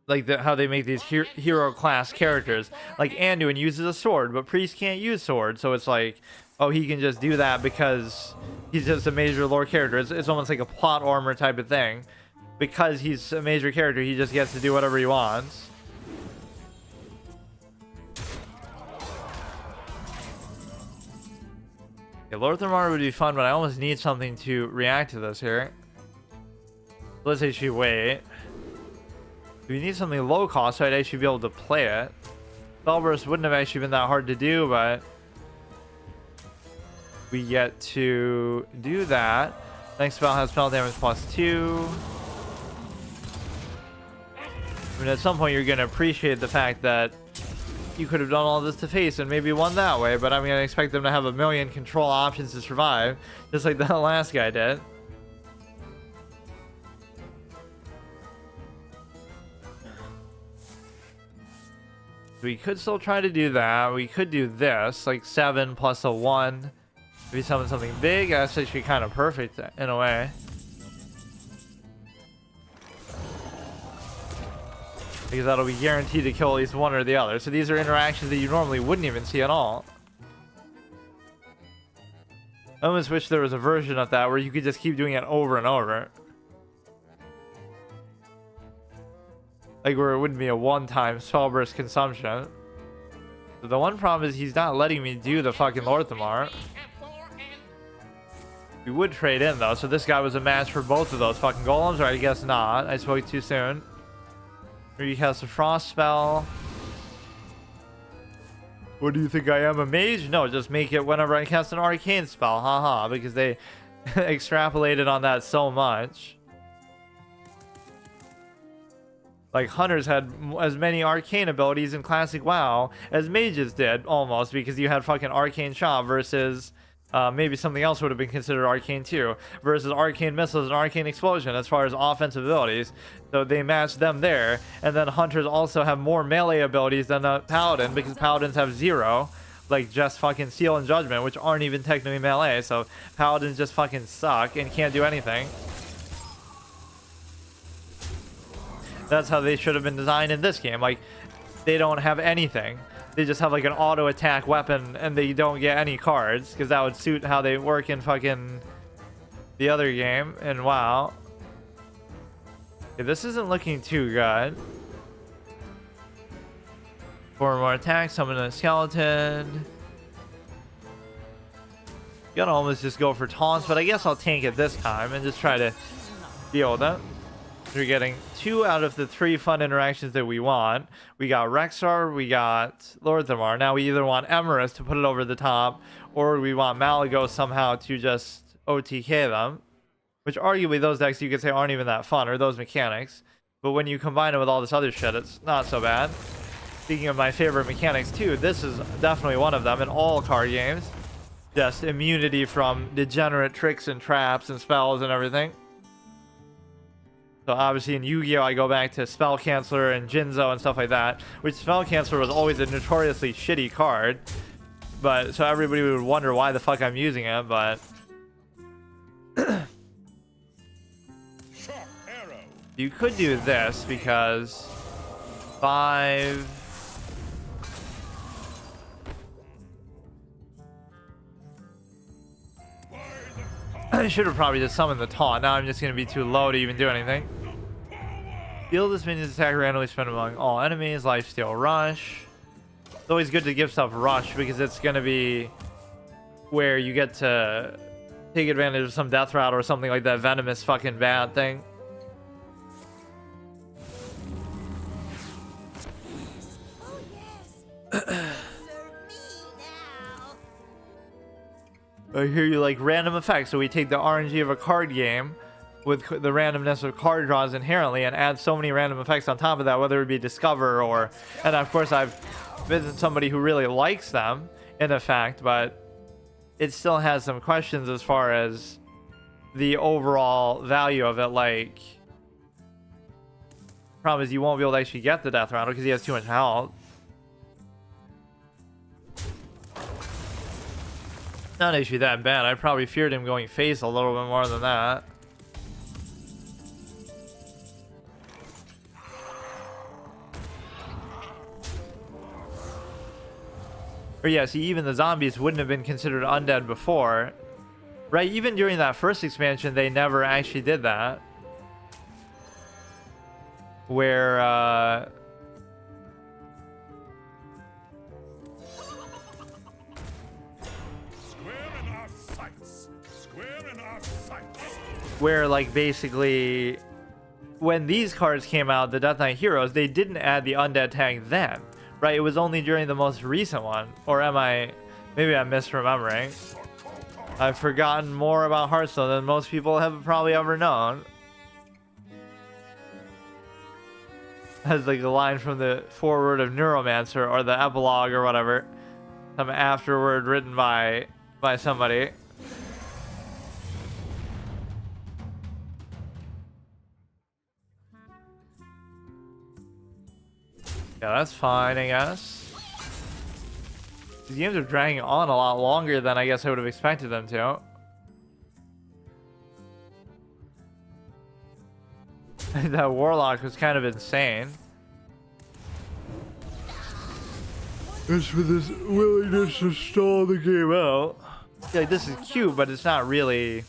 Like how they make these hero class characters. Like Anduin uses a sword, but Priest can't use sword, so it's like, oh, he can just do that because he's just a major lore character. It's almost like a plot armor type of thing. Because he's a major character, he just gets to do whatever he wants. Okay, Lord Thermar would be fun, but I almost need something to react to this here. Let's actually wait. We need something low cost so I'd actually be able to play it. Spellburst wouldn't have actually been that hard to do, but we get to do that. Next spell has spell damage +2. I mean, at some point you're going to appreciate the fact that you could have done all this to face and maybe won that way, but I'm going to expect them to have a million control options to survive, just like the last guy did. We could still try to do that. We could do this, like 7 plus a 1. Maybe summon something big. That's actually kind of perfect in a way. Because that'll be guaranteed to kill at least one or the other. So these are interactions that you normally wouldn't even see at all. I almost wish there was a version of that where you could just keep doing it over and over. Like where it wouldn't be a one-time spell burst consumption. But the one problem is he's not letting me do the fucking Lorthamar. We would trade in though, so this guy was a match for both of those fucking golems, or I guess not. I spoke too soon. Or you cast a frost spell. What do you think I am, a mage? No, just make it whenever I cast an arcane spell, haha, because they extrapolated on that so much. Like, hunters had as many arcane abilities in classic WoW as mages did, almost, because you had fucking arcane shot versus maybe something else would have been considered arcane too, versus arcane missiles and arcane explosion as far as offensive abilities. So they matched them there, and then hunters also have more melee abilities than a paladin, because paladins have 0, like just fucking seal and judgment, which aren't even technically melee. So paladins just fucking suck and can't do anything. That's how they should have been designed in this game. Like, they don't have anything. They just have like an auto attack weapon and they don't get any cards, because that would suit how they work in fucking the other game. And wow. Okay, this isn't looking too good. 4 more attacks, summon a skeleton. Gonna almost just go for taunts, but I guess I'll tank it this time and just try to deal with it. We're getting 2 out of the 3 fun interactions that we want. We got Rexar, we got Lorthamar. Now we either want Emerus to put it over the top, or we want Malygos somehow to just OTK them. Which arguably those decks you could say aren't even that fun, or those mechanics. But when you combine it with all this other shit, it's not so bad. Speaking of my favorite mechanics too, this is definitely one of them in all card games. Just immunity from degenerate tricks and traps and spells and everything. So obviously in Yu-Gi-Oh! I go back to Spell Canceller and Jinzo and stuff like that, which Spell Canceller was always a notoriously shitty card. But so everybody would wonder why the fuck I'm using it, but you could do this because 5. I should have probably just summoned the taunt. Now I'm just going to be too low to even do anything. Deal this minion's attack randomly spent among all enemies. Lifesteal Rush. It's always good to give stuff Rush because it's going to be where you get to take advantage of some death route or something like that venomous fucking bad thing. I hear you like random effects, so we take the RNG of a card game with the randomness of card draws inherently and add so many random effects on top of that, whether it be Discover or, and of course I've been somebody who really likes them in effect, but it still has some questions as far as the overall value of it. Like, problem is you won't be able to actually get the Death Rattle because he has too much health. Not actually that bad. I probably feared him going face a little bit more than that. Or yeah, see, even the zombies wouldn't have been considered undead before. Right, even during that first expansion, they never actually did that. Where, where like basically when these cards came out, the Death Knight Heroes, they didn't add the undead tag then, right? It was only during the most recent one. Or am I, maybe I'm misremembering. I've forgotten more about Hearthstone than most people have probably ever known. As like a line from the foreword of Neuromancer or the epilogue or whatever, some afterword written by somebody. Yeah, that's fine, I guess. These games are dragging on a lot longer than I guess I would have expected them to. That Warlock was kind of insane. As for this willingness to stall the game out. Yeah, like, this is cute, but it's not really.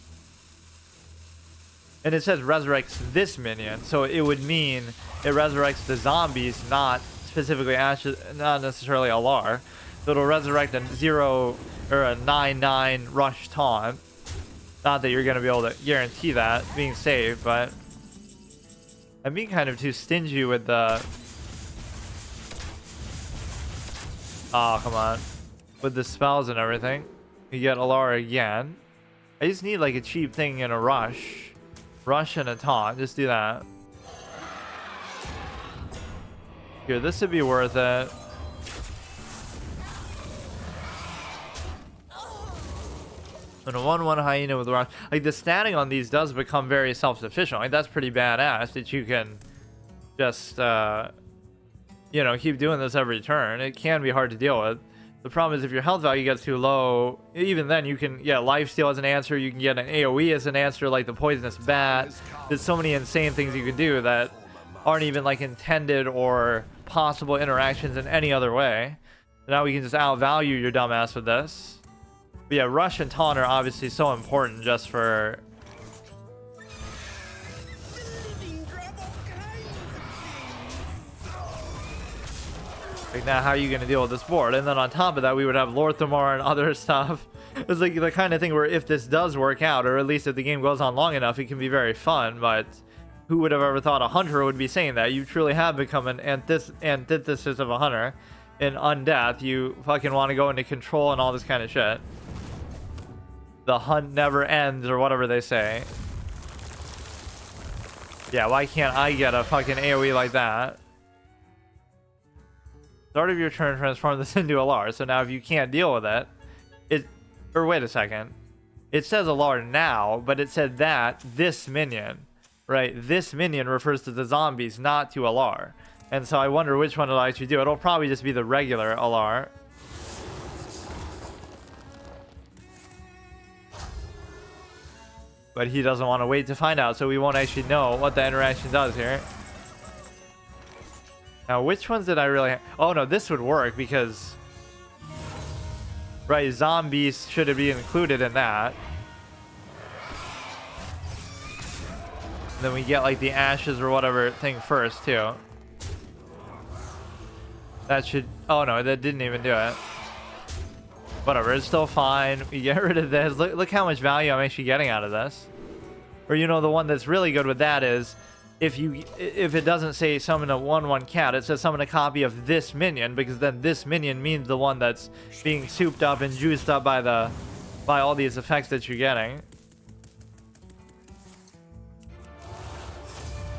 And it says resurrects this minion, so it would mean it resurrects the zombies, not specifically Ashes, not necessarily Alar. So it'll resurrect a 0 or a 9/9 rush taunt. Not that you're going to be able to guarantee that being safe, but I'm being kind of too stingy with the. Oh, come on. With the spells and everything. You get Alara again. I just need like a cheap thing in a rush. Rush and a taunt. Just do that. Here, this would be worth it. And a 1/1 hyena with rush. Like the statting on these does become very self-sufficient. Like that's pretty badass that you can just you know, keep doing this every turn. It can be hard to deal with. The problem is if your health value gets too low, even then you can get lifesteal as an answer. You can get an AoE as an answer, like the poisonous bat. There's so many insane things you can do that aren't even like intended or possible interactions in any other way. Now we can just outvalue your dumbass with this. But yeah, rush and taunt are obviously so important just for. Like now, how are you going to deal with this board? And then on top of that, we would have Lorthamar and other stuff. It's like the kind of thing where if this does work out, or at least if the game goes on long enough, it can be very fun. But who would have ever thought a hunter would be saying that? You truly have become an antithesis of a hunter. In Undeath, you fucking want to go into control and all this kind of shit. The hunt never ends, or whatever they say. Yeah, why can't I get a fucking AoE like that? Start of your turn, transform this into Alar. So now if you can't deal with it, or wait a second. It says Alar now, but it said that this minion, right? This minion refers to the zombies, not to Alar. And so I wonder which one it'll actually do. It'll probably just be the regular Alar. But he doesn't want to wait to find out, so we won't actually know what the interaction does here. Now, which ones did I really... Oh, no, this would work because... Right, zombies should be included in that. And then we get, like, the ashes or whatever thing first, too. That should... Oh, no, that didn't even do it. Whatever, it's still fine. We get rid of this. Look how much value I'm actually getting out of this. Or, you know, the one that's really good with that is... If it doesn't say summon a 1/1 cat, it says summon a copy of this minion, because then this minion means the one that's being souped up and juiced up by all these effects that you're getting.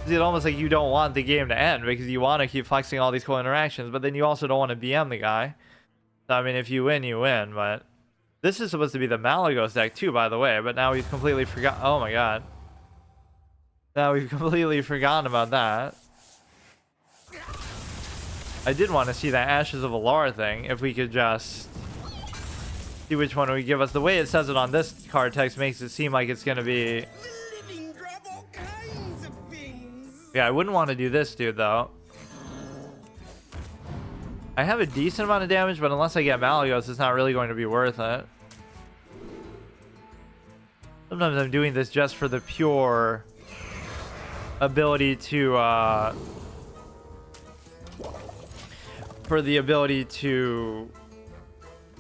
It's almost like you don't want the game to end because you want to keep flexing all these cool interactions, but then you also don't want to BM the guy. So, I mean, if you win, you win, but this is supposed to be the Malagos deck too, by the way, but now we've completely forgot. Oh my god. Now we've completely forgotten about that. I did want to see that Ashes of Alar thing, if we could just see which one would give us. The way it says it on this card text makes it seem like it's going to be... Yeah, I wouldn't want to do this dude, though. I have a decent amount of damage, but unless I get Malagos, it's not really going to be worth it. Sometimes I'm doing this just for the pure... ability to for the ability to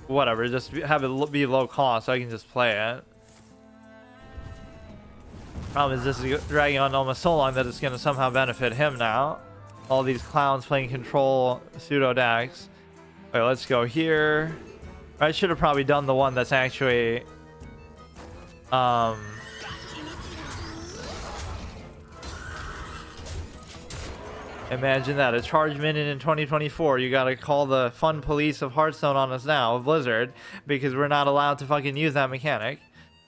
whatever, just have it be low cost so I can just play it. Problem is this is dragging on almost so long that it's going to somehow benefit him now. All these clowns playing control pseudo decks. Okay, let's go here. I should have probably done the one that's actually imagine that, a charge minion in 2024. You gotta call the fun police of Hearthstone on us now, of Blizzard, because we're not allowed to fucking use that mechanic.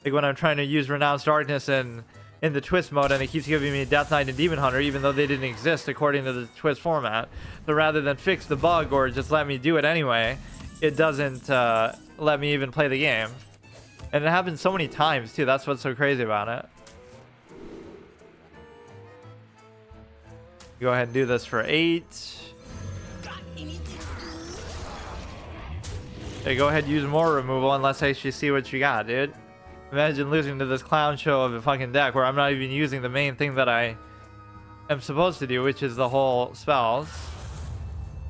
Like when I'm trying to use Renounced Darkness in in the twist mode, and it keeps giving me Death Knight and Demon Hunter, even though they didn't exist according to the twist format. So rather than fix the bug or just let me do it anyway, it doesn't let me even play the game. And it happens so many times too. That's what's so crazy about it. Go ahead and do this for 8. Okay, go ahead and use more removal and let's actually see what you got, dude. Imagine losing to this clown show of a fucking deck where I'm not even using the main thing that I am supposed to do, which is the whole spells.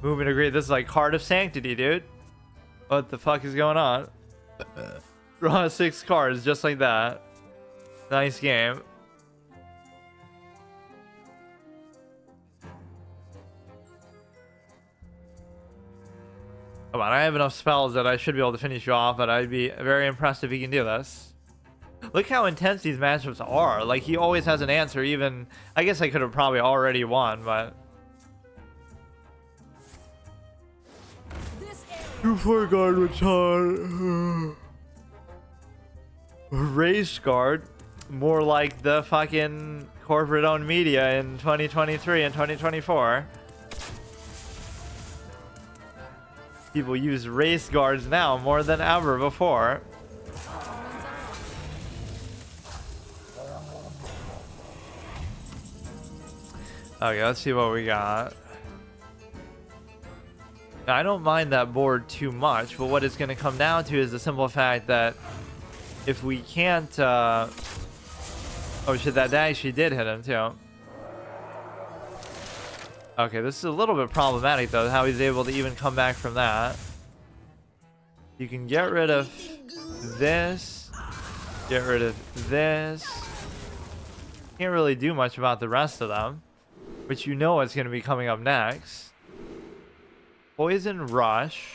Movement agreed. This is like Heart of Sanctity, dude. What the fuck is going on? Draw 6 cards just like that. Nice game. Come on, I have enough spells that I should be able to finish you off, but I'd be very impressed if he can do this. Look how intense these matchups are. Like, he always has an answer, even... I guess I could have probably already won, but... 2/4 guard was hard. Race guard. More like the fucking corporate-owned media in 2023 and 2024. People use race guards now more than ever before. Okay, let's see what we got. Now, I don't mind that board too much, but what it's going to come down to is the simple fact that if we can't... Oh shit, that actually did hit him too. Okay, this is a little bit problematic though, how he's able to even come back from that. You can get rid of this. Get rid of this. Can't really do much about the rest of them. But you know what's going to be coming up next. Poison Rush.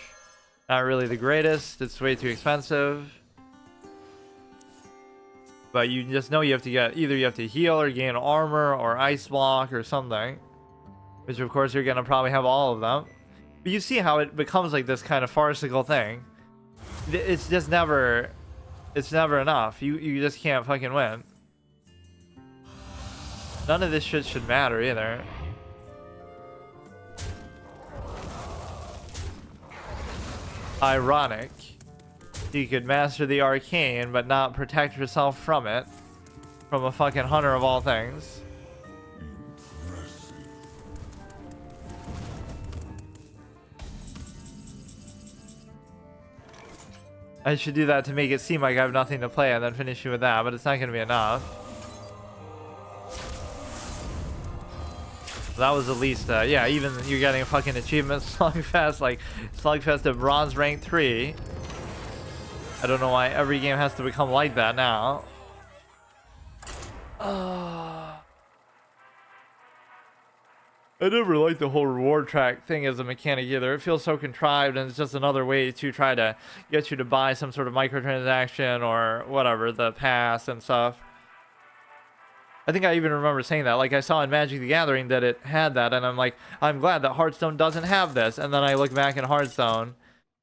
Not really the greatest. It's way too expensive. But you just know you have to get... Either you have to heal or gain armor or ice block or something. Which of course you're going to probably have all of them. But you see how it becomes like this kind of farcical thing. It's just never... It's never enough. You just can't fucking win. None of this shit should matter either. Ironic. You could master the arcane, but not protect yourself from it. From a fucking hunter of all things. I should do that to make it seem like I have nothing to play and then finish you with that, but it's not going to be enough. That was at least, yeah, even you're getting a fucking achievement Slugfest, like Slugfest of Bronze Rank 3. I don't know why every game has to become like that now. I never liked the whole reward track thing as a mechanic either. It feels so contrived, and it's just another way to try to get you to buy some sort of microtransaction or whatever, the pass and stuff. I think I even remember saying that. Like, I saw in Magic the Gathering that it had that, and I'm like, I'm glad that Hearthstone doesn't have this. And then I look back in Hearthstone,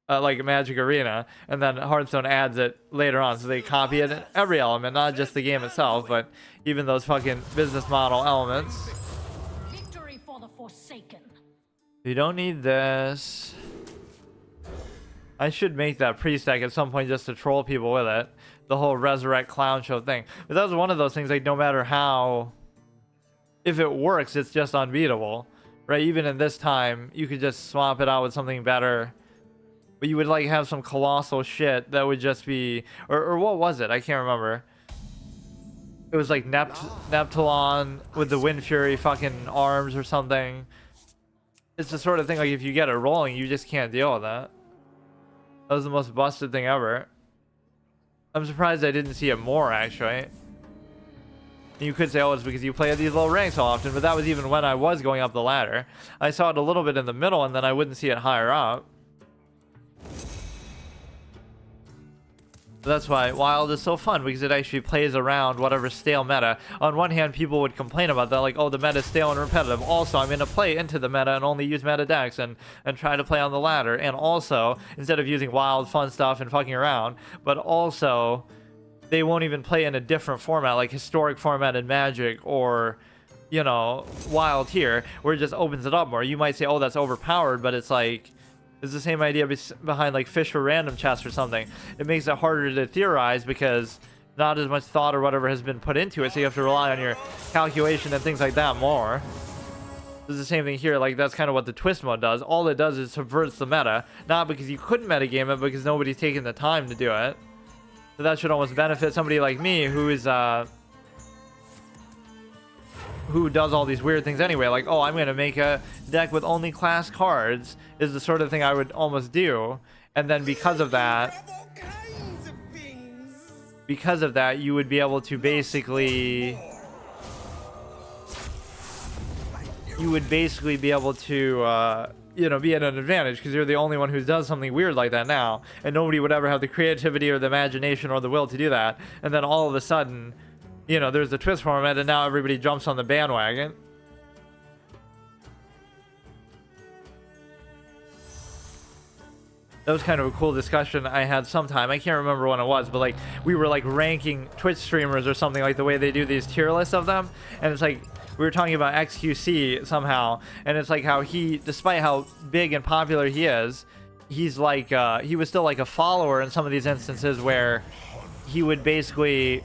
like Magic Arena, and then Hearthstone adds it later on. So they copy it in every element, not just the game itself, but even those fucking business model elements. Victory for the Forsaken. You don't need this. I should make that pre-stack at some point just to troll people with it. The whole Resurrect Clown Show thing. But that was one of those things, like, no matter how... If it works, it's just unbeatable. Right? Even in this time, you could just swap it out with something better. But you would, like, have some colossal shit that would just be... Or what was it? I can't remember. It was like Neptulon with the Wind Fury fucking arms or something. It's the sort of thing, like, if you get it rolling, you just can't deal with that. That was the most busted thing ever. I'm surprised I didn't see it more, actually. You could say, oh, it's because you play at these low ranks so often, but that was even when I was going up the ladder. I saw it a little bit in the middle, and then I wouldn't see it higher up. That's why Wild is so fun, because it actually plays around whatever stale meta. On one hand, people would complain about that, like, oh, the meta is stale and repetitive. Also, I'm going to play into the meta and only use meta decks and try to play on the ladder. And also, instead of using wild, fun stuff and fucking around, but also they won't even play in a different format, like historic formatted Magic or, you know, Wild here, where it just opens it up more. You might say, oh, that's overpowered, but it's like, it's the same idea behind like Fish or Random Chest or something. It makes it harder to theorize because not as much thought or whatever has been put into it, so you have to rely on your calculation and things like that more. It's the same thing here. Like, that's kind of what the twist mode does. All it does is subverts the meta, not because you couldn't metagame it, because nobody's taking the time to do it. So that should almost benefit somebody like me who is who does all these weird things anyway. Like, oh, I'm gonna make a deck with only class cards is the sort of thing I would almost do, and then because of that, you would be able to basically be able to you know, be at an advantage because you're the only one who does something weird like that now, and nobody would ever have the creativity or the imagination or the will to do that. And then all of a sudden, you know, there's the twist format, and now everybody jumps on the bandwagon. That was kind of a cool discussion I had sometime. I can't remember when it was, but like we were like ranking Twitch streamers or something, like the way they do these tier lists of them, and it's like we were talking about XQC somehow, and it's like how he, despite how big and popular he is, he's like he was still like a follower in some of these instances where he would basically,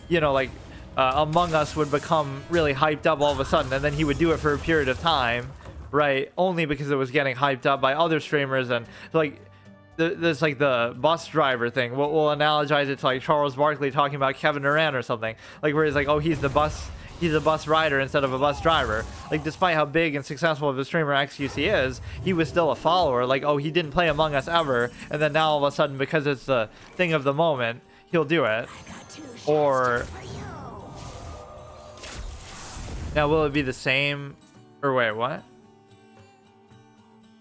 you know, like Among Us would become really hyped up all of a sudden, and then he would do it for a period of time, right, only because it was getting hyped up by other streamers. And like there's like the bus driver thing. We'll analogize it to like Charles Barkley talking about Kevin Durant or something, like where he's like, oh, he's a bus rider instead of a bus driver. Like, despite how big and successful of a streamer XQC is, he was still a follower. Like, oh, he didn't play Among Us ever, and then now all of a sudden, because it's the thing of the moment, he'll do it. Or now, will it be the same? Or wait, what?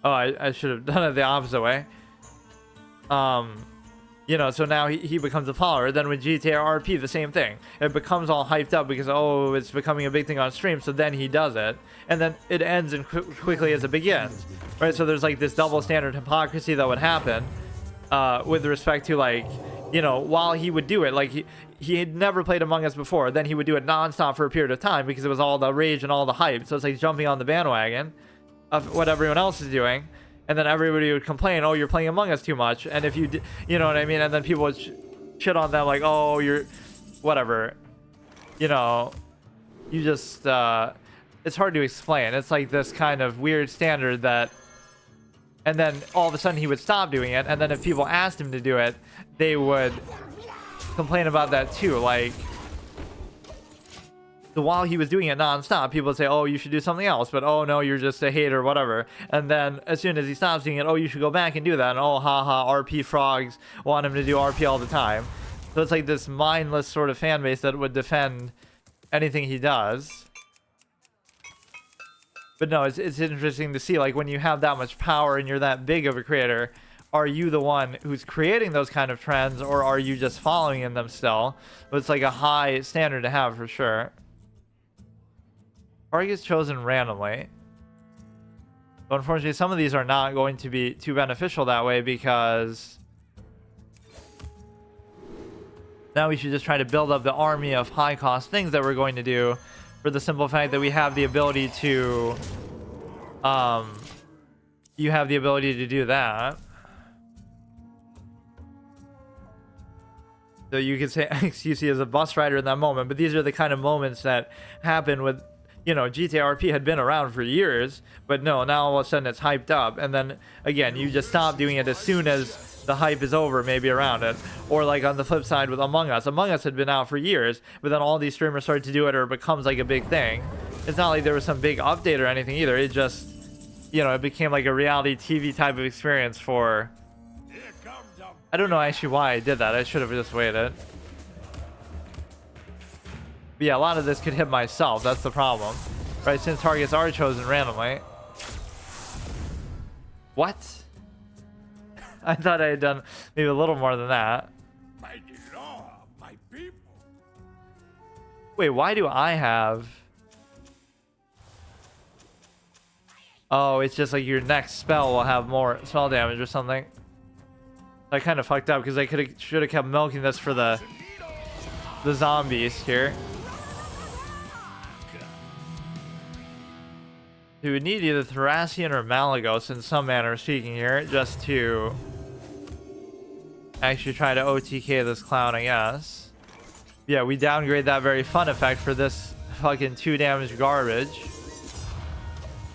Oh, I should have done it the opposite way. You know, so now he becomes a follower. Then with GTA RP, the same thing. It becomes all hyped up because, oh, it's becoming a big thing on stream, so then he does it. And then it ends as quickly as it begins. Right, so there's like this double standard hypocrisy that would happen with respect to, like, you know, while he would do it, like he had never played Among Us before, then he would do it nonstop for a period of time because it was all the rage and all the hype. So it's like jumping on the bandwagon of what everyone else is doing. And then everybody would complain, oh, you're playing Among Us too much. And if you, you know what I mean? And then people would shit on them like, oh, you're, whatever. You know, you just, it's hard to explain. It's like this kind of weird standard that, and then all of a sudden he would stop doing it. And then if people asked him to do it, they would complain about that too. Like, so while he was doing it nonstop, people would say, oh, you should do something else, but oh no, you're just a hater, whatever. And then as soon as he stops doing it, oh, you should go back and do that. And oh, haha, RP frogs want him to do RP all the time. So it's like this mindless sort of fan base that would defend anything he does. But no, it's interesting to see, like, when you have that much power and you're that big of a creator, are you the one who's creating those kind of trends, or are you just following in them still? But it's like a high standard to have for sure. Targets chosen randomly. But unfortunately, some of these are not going to be too beneficial that way, because now we should just try to build up the army of high cost things that we're going to do, for the simple fact that we have the ability to you have the ability to do that. So you could say XQC is a bus rider in that moment, but these are the kind of moments that happen with, you know, GTA RP had been around for years, but no, now all of a sudden it's hyped up, and then again, you just stop doing it as soon as the hype is over, maybe around it. Or like on the flip side with Among Us. Among Us had been out for years, but then all these streamers started to do it, or it becomes like a big thing. It's not like there was some big update or anything either. It just, you know, it became like a reality TV type of experience for... I don't know actually why I did that. I should have just waited. But yeah, a lot of this could hit myself. That's the problem. Right, since targets are chosen randomly. What? I thought I had done maybe a little more than that. By the law, my people. Wait, why do I have... Oh, it's just like your next spell will have more spell damage or something. I kind of fucked up because I should have kept milking this for the zombies here. We would need either Thracian or Malagos in some manner of speaking here, just to actually try to OTK this clown, I guess. Yeah, we downgrade that very fun effect for this fucking 2 damage garbage.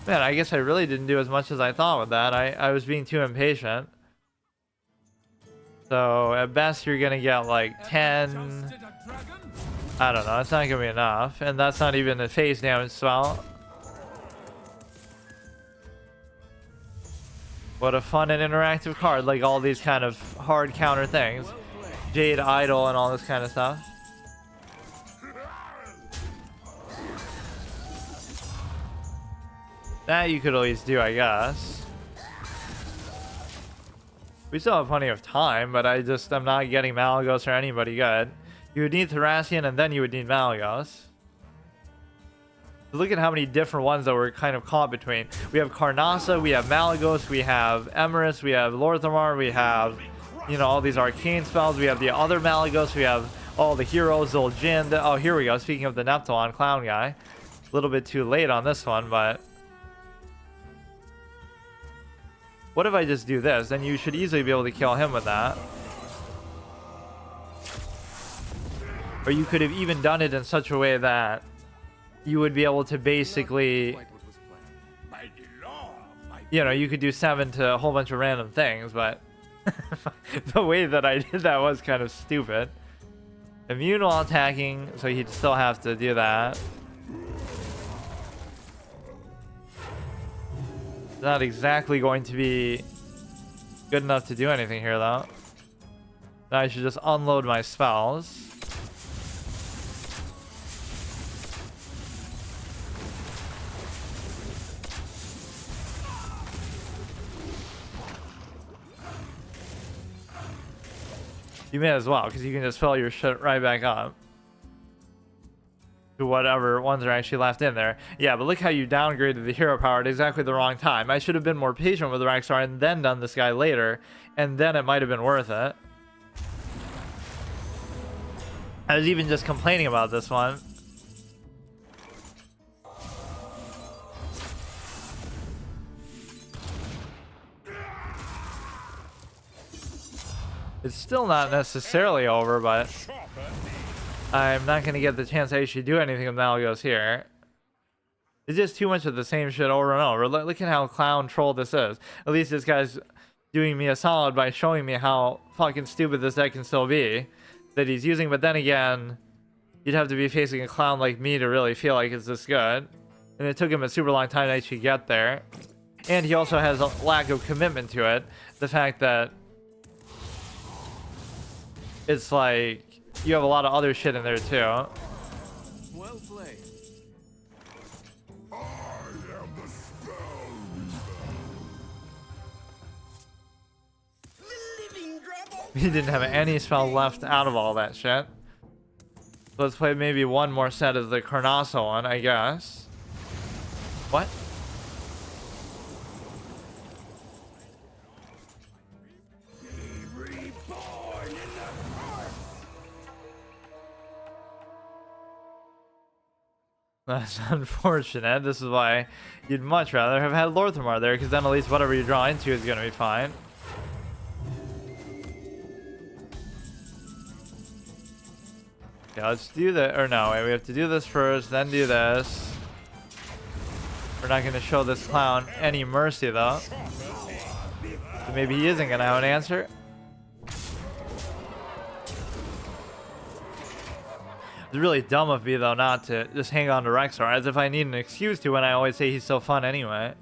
Man, I guess I really didn't do as much as I thought with that. I was being too impatient. So at best you're gonna get like 10. I don't know, it's not gonna be enough. And that's not even a phase damage spell. What a fun and interactive card, like all these kind of hard counter things. Jade Idol and all this kind of stuff. That you could always do, I guess. We still have plenty of time, but I'm not getting Malagos or anybody good. You would need Thracian and then you would need Malagos. Look at how many different ones that we're kind of caught between. We have Karnasa, we have Malagos, we have Emerus, we have Lorthamar, we have, you know, all these arcane spells. We have the other Malagos, we have all the heroes, Zul'jin. Oh, here we go. Speaking of the Neptulon clown guy. A little bit too late on this one, but... What if I just do this? Then you should easily be able to kill him with that. Or you could have even done it in such a way that you would be able to basically, you know, you could do 7 to a whole bunch of random things, but the way that I did that was kind of stupid. Immune while attacking, so he'd still have to do that. Not exactly going to be good enough to do anything here, though. Now I should just unload my spells. You may as well, because you can just fill your shit right back up to whatever ones are actually left in there. Yeah, but look how you downgraded the hero power at exactly the wrong time. I should have been more patient with the Rexar and then done this guy later, and then it might have been worth it. I was even just complaining about this one. It's still not necessarily over, but I'm not going to get the chance to actually do anything with Malagos here. It's just too much of the same shit over and over. Look at how clown troll this is. At least this guy's doing me a solid by showing me how fucking stupid this deck can still be that he's using. But then again, you'd have to be facing a clown like me to really feel like it's this good. And it took him a super long time to actually get there. And he also has a lack of commitment to it. The fact that it's like you have a lot of other shit in there too. Well played. I am the spell. He didn't have any spell left out of all that shit. Let's play maybe one more set of the Karnasa one, I guess. What? That's unfortunate. This is why you'd much rather have had Lorthamar there, because then at least whatever you draw into is going to be fine. Yeah, let's do that. Or no, wait, we have to do this first, then do this. We're not going to show this clown any mercy, though. So maybe he isn't going to have an answer. It's really dumb of me, though, not to just hang on to Rexar, as if I need an excuse to when I always say he's so fun anyway.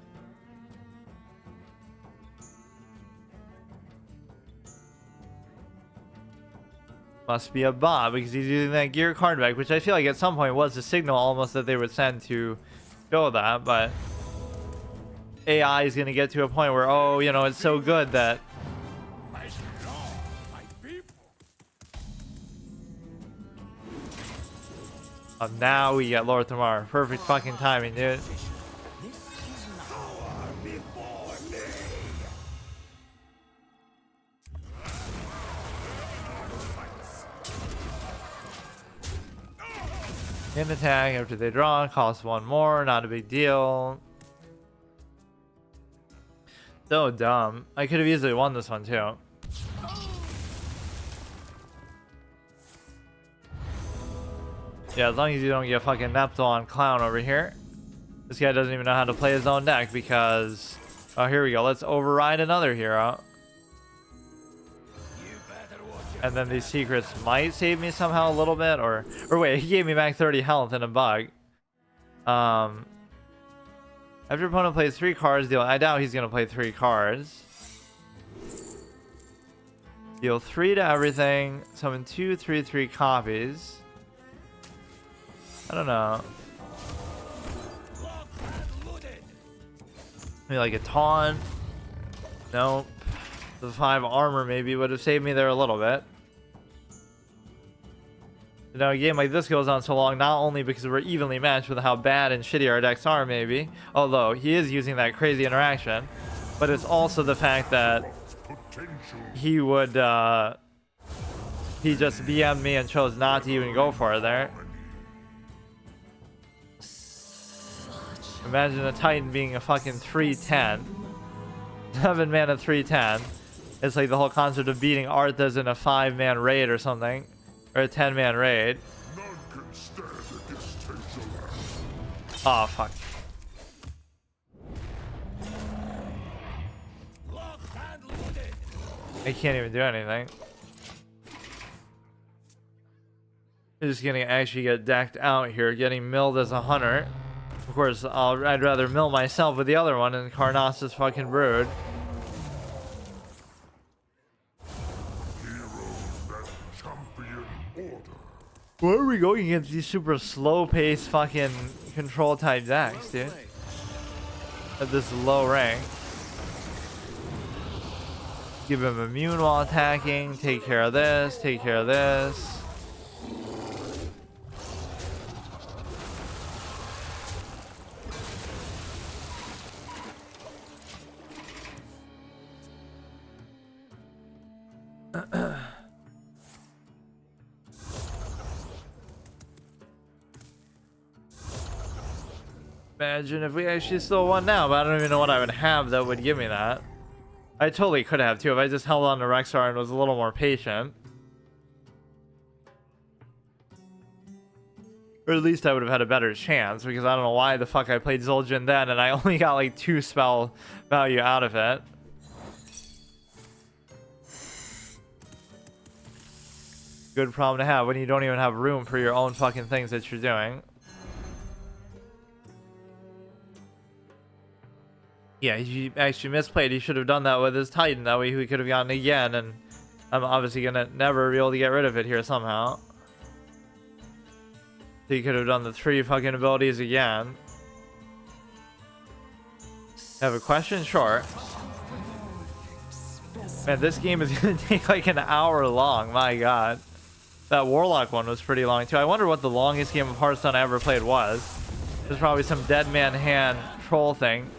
Must be a bot, because he's using that gear card back, which I feel like at some point was a signal almost that they would send to show that, but AI is going to get to a point where, oh, you know, it's so good that... now we get Lorthamar. Perfect fucking timing, dude. In attack after they draw, costs 1 more, not a big deal. So dumb. I could have easily won this one too. Yeah, as long as you don't get fucking Neptune clown over here. This guy doesn't even know how to play his own deck because... Oh, here we go. Let's override another hero. And then these secrets might save me somehow a little bit, or wait, he gave me back 30 health in a bug. After opponent plays 3 cards, deal. I doubt he's gonna play 3 cards. Deal 3 to everything. Summon 2 3/3 copies. I don't know. Maybe like a taunt. Nope. The 5 armor maybe would have saved me there a little bit. You know, a game like this goes on so long, not only because we're evenly matched with how bad and shitty our decks are, maybe, although he is using that crazy interaction, but it's also the fact that he would, he just BM'd me and chose not to even go for it there. Imagine a Titan being a fucking 3/10. 7 mana 3/10. It's like the whole concept of beating Arthas in a 5-man raid or something. Or a 10-man raid. Oh, fuck. I can't even do anything. I'm just gonna actually get decked out here, getting milled as a hunter. Of course, I'd rather mill myself with the other one in Karnas's fucking Brood. Where are we going against these super slow-paced fucking control-type decks, dude? At this low rank. Give him immune while attacking. Take care of this. Take care of this. Imagine if we actually still won now, but I don't even know what I would have that would give me that. I totally could have too if I just held on to Rexar and was a little more patient. Or at least I would have had a better chance, because I don't know why the fuck I played Zul'jin then and I only got like 2 spell value out of it. Good problem to have when you don't even have room for your own fucking things that you're doing. Yeah, he actually misplayed. He should have done that with his Titan. That way he could have gotten again, and I'm obviously gonna never be able to get rid of it here somehow. So he could have done the 3 fucking abilities again. Have a question? Sure. Man, this game is gonna take like an hour long. My god. That Warlock one was pretty long too. I wonder what the longest game of Hearthstone I ever played was. There's probably some Dead Man Hand troll thing,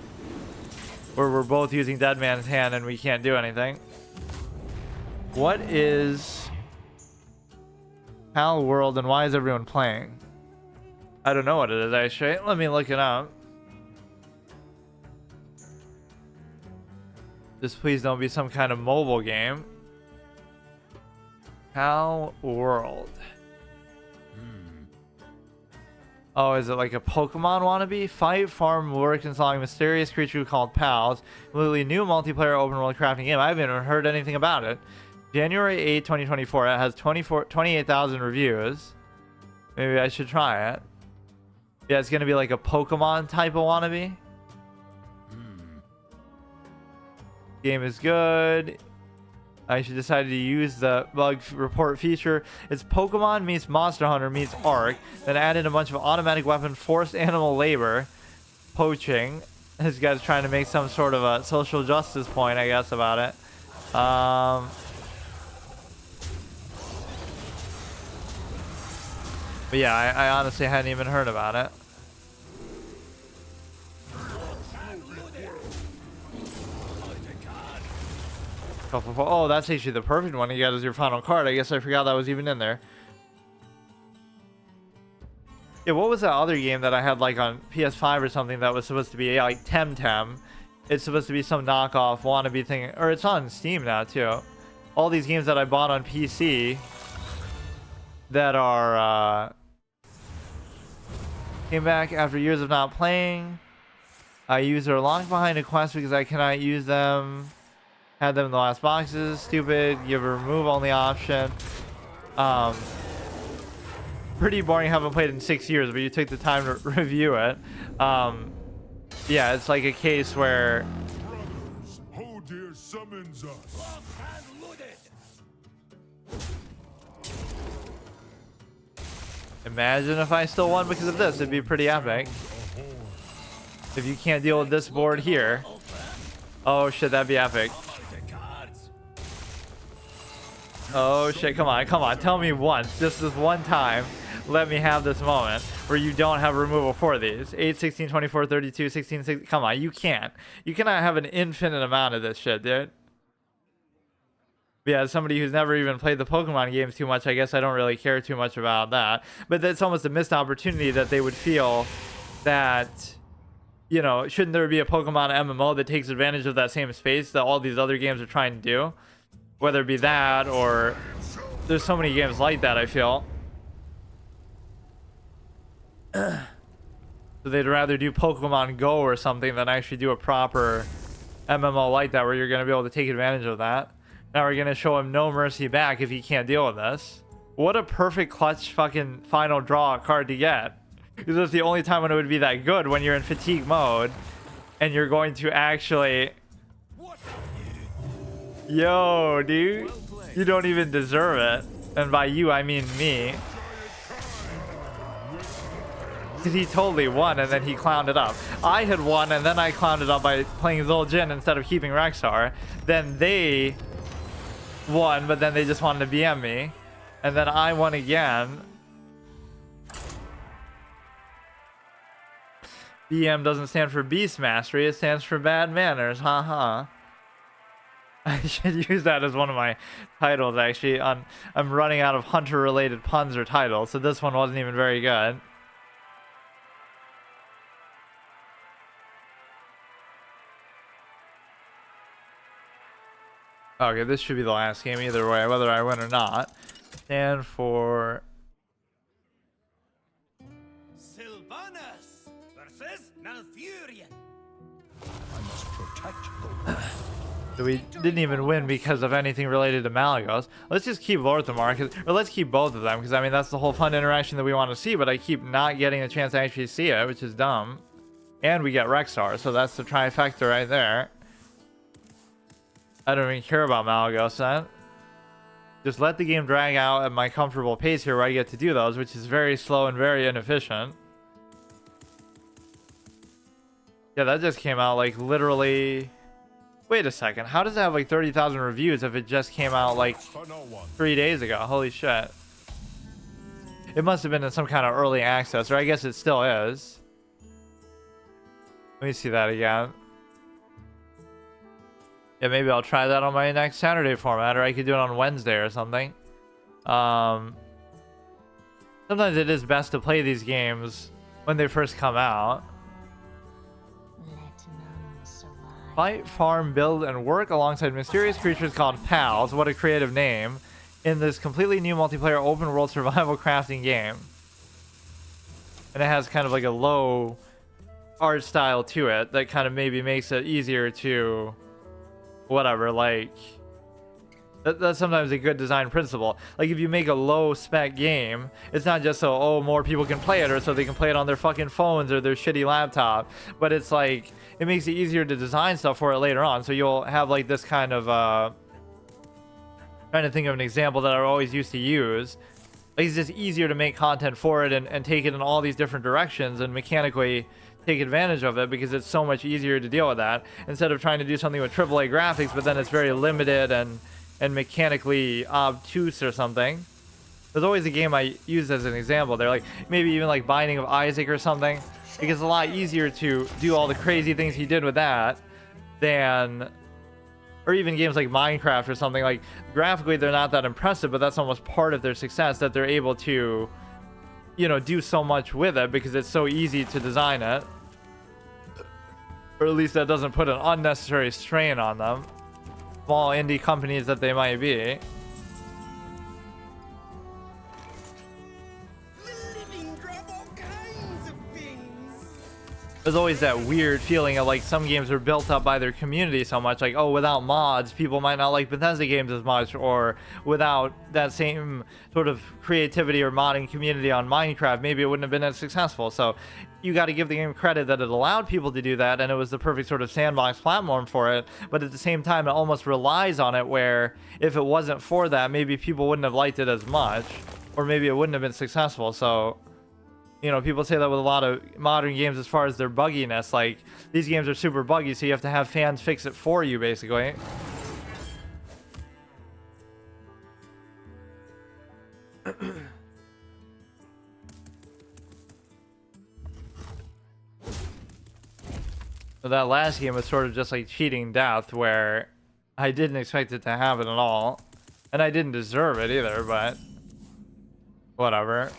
where we're both using Dead Man's Hand and we can't do anything. What is Pal World and why is everyone playing? I don't know what it is actually. Let me look it up. Just please don't be some kind of mobile game. Pal World. Oh, is it like a Pokemon wannabe? Fight, farm, work, and solving mysterious creature called Pals. Completely new multiplayer open world crafting game. I haven't even heard anything about it. January 8, 2024. It has 28,000 reviews. Maybe I should try it. Yeah, it's gonna be like a Pokemon type of wannabe. Game is good. I should decide to use the bug report feature. It's Pokemon meets Monster Hunter meets Ark. Then added a bunch of automatic weapon, forced animal labor, poaching. This guy's trying to make some sort of a social justice point, I guess, about it. But yeah, I honestly hadn't even heard about it. Oh, that's actually the perfect one you got as your final card. I guess I forgot that was even in there. Yeah, what was that other game that I had like on PS5 or something that was supposed to be like Temtem? It's supposed to be some knockoff wannabe thing, or it's on Steam now too. All these games that I bought on PC that are came back after years of not playing. Users are locked behind a quest because I cannot use them. Had them in the last boxes. Stupid. You have a remove only option. Pretty boring. Haven't played in 6 years, but you took the time to review it. Yeah, it's like a case where Brothers, oh dear summons us. imagine if I still won because of this. It'd be pretty epic. If you can't deal with this board here. Oh shit, that'd be epic. Oh shit, come on, come on. Tell me once, just this one time, let me have this moment where you don't have removal for these. 8, 16, 24, 32, 16, 16. Come on, you can't. You cannot have an infinite amount of this shit, dude. But yeah, as somebody who's never even played the Pokemon games too much, I guess I don't really care too much about that. But that's almost a missed opportunity that they would feel that, you know, shouldn't there be a Pokemon MMO that takes advantage of that same space that all these other games are trying to do? Whether it be that or there's so many games like that, I feel. So they'd rather do Pokemon Go or something than actually do a proper MMO like that where you're going to be able to take advantage of that. Now we're going to show him no mercy back if he can't deal with this. What a perfect clutch fucking final draw card to get. Because that's the only time when it would be that good, when you're in fatigue mode and you're going to actually... Yo, dude. You don't even deserve it. And by you, I mean me. Because he totally won and then he clowned it up. I had won and then I clowned it up by playing Zul'jin instead of keeping Rexar. Then they won, but then they just wanted to BM me. And then I won again. BM doesn't stand for Beast Mastery, it stands for Bad Manners, haha. I should use that as one of my titles, actually. I'm running out of hunter-related puns or titles, so this one wasn't even very good. Okay, this should be the last game either way, whether I win or not. Stand for... Sylvanas versus Malfurion. I must protect Goldshire. So we didn't even win because of anything related to Malagos. Let's just keep Lorthamar, or let's keep both of them, because I mean that's the whole fun interaction that we want to see, but I keep not getting a chance to actually see it, which is dumb. And we get Rexar, so that's the trifecta right there. I don't even care about Malagos then. Just let the game drag out at my comfortable pace here where I get to do those, which is very slow and very inefficient. Yeah, that just came out like literally... Wait a second, how does it have like 30,000 reviews if it just came out like 3 days ago? Holy shit. It must have been in some kind of early access, or I guess it still is. Let me see that again. Yeah, maybe I'll try that on my next Saturday format, or I could do it on Wednesday or something. Sometimes it is best to play these games when they first come out. Fight, farm, build, and work alongside mysterious creatures called pals. What a creative name. In this completely new multiplayer open world survival crafting game. And it has kind of like a low art style to it that kind of maybe makes it easier to whatever, like that's sometimes a good design principle. Like if you make a low spec game, it's not just so, oh, more people can play it or so they can play it on their fucking phones or their shitty laptop, but it's like it makes it easier to design stuff for it later on. So you'll have like this kind of trying to think of an example that I always used to use. Like it's just easier to make content for it and take it in all these different directions and mechanically take advantage of it because it's so much easier to deal with that instead of trying to do something with AAA graphics, but then it's very limited and mechanically obtuse or something. There's always a game I use as an example. They're like maybe even like Binding of Isaac or something. Like it's a lot easier to do all the crazy things he did with that than, or even games like Minecraft or something. Like graphically they're not that impressive, but that's almost part of their success, that they're able to you know, do so much with it because it's so easy to design it. Or at least that doesn't put an unnecessary strain on them. Small indie companies that they might be. Living drop all kinds of things. There's always that weird feeling of like some games are built up by their community so much, like, oh, without mods people might not like Bethesda games as much, or without that same sort of creativity or modding community on Minecraft maybe it wouldn't have been as successful. So you got to give the game credit that it allowed people to do that, and it was the perfect sort of sandbox platform for it. But at the same time, it almost relies on it, where if it wasn't for that, maybe people wouldn't have liked it as much, or maybe it wouldn't have been successful. So, you know, people say that with a lot of modern games as far as their bugginess. Like, these games are super buggy, so you have to have fans fix it for you, basically. So that last game was sort of just like cheating death, where I didn't expect it to happen at all. And I didn't deserve it either, but whatever.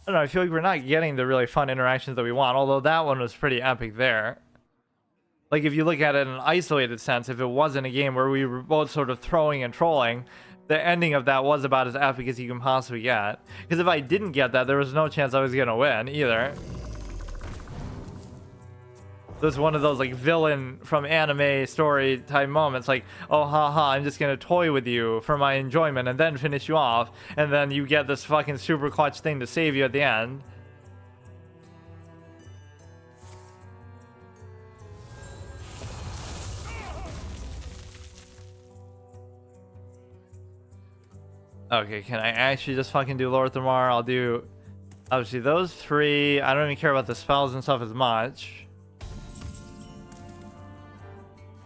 I don't know, I feel like we're not getting the really fun interactions that we want, although that one was pretty epic there. Like, if you look at it in an isolated sense, if it wasn't a game where we were both sort of throwing and trolling, the ending of that was about as epic as you can possibly get. Because if I didn't get that, there was no chance I was going to win either. It was one of those like villain from anime story type moments, like, oh haha, I'm just gonna toy with you for my enjoyment and then finish you off, and then you get this fucking super clutch thing to save you at the end. Okay, can I actually just fucking do Lord Thamar? I'll do obviously those three. I don't even care about the spells and stuff as much.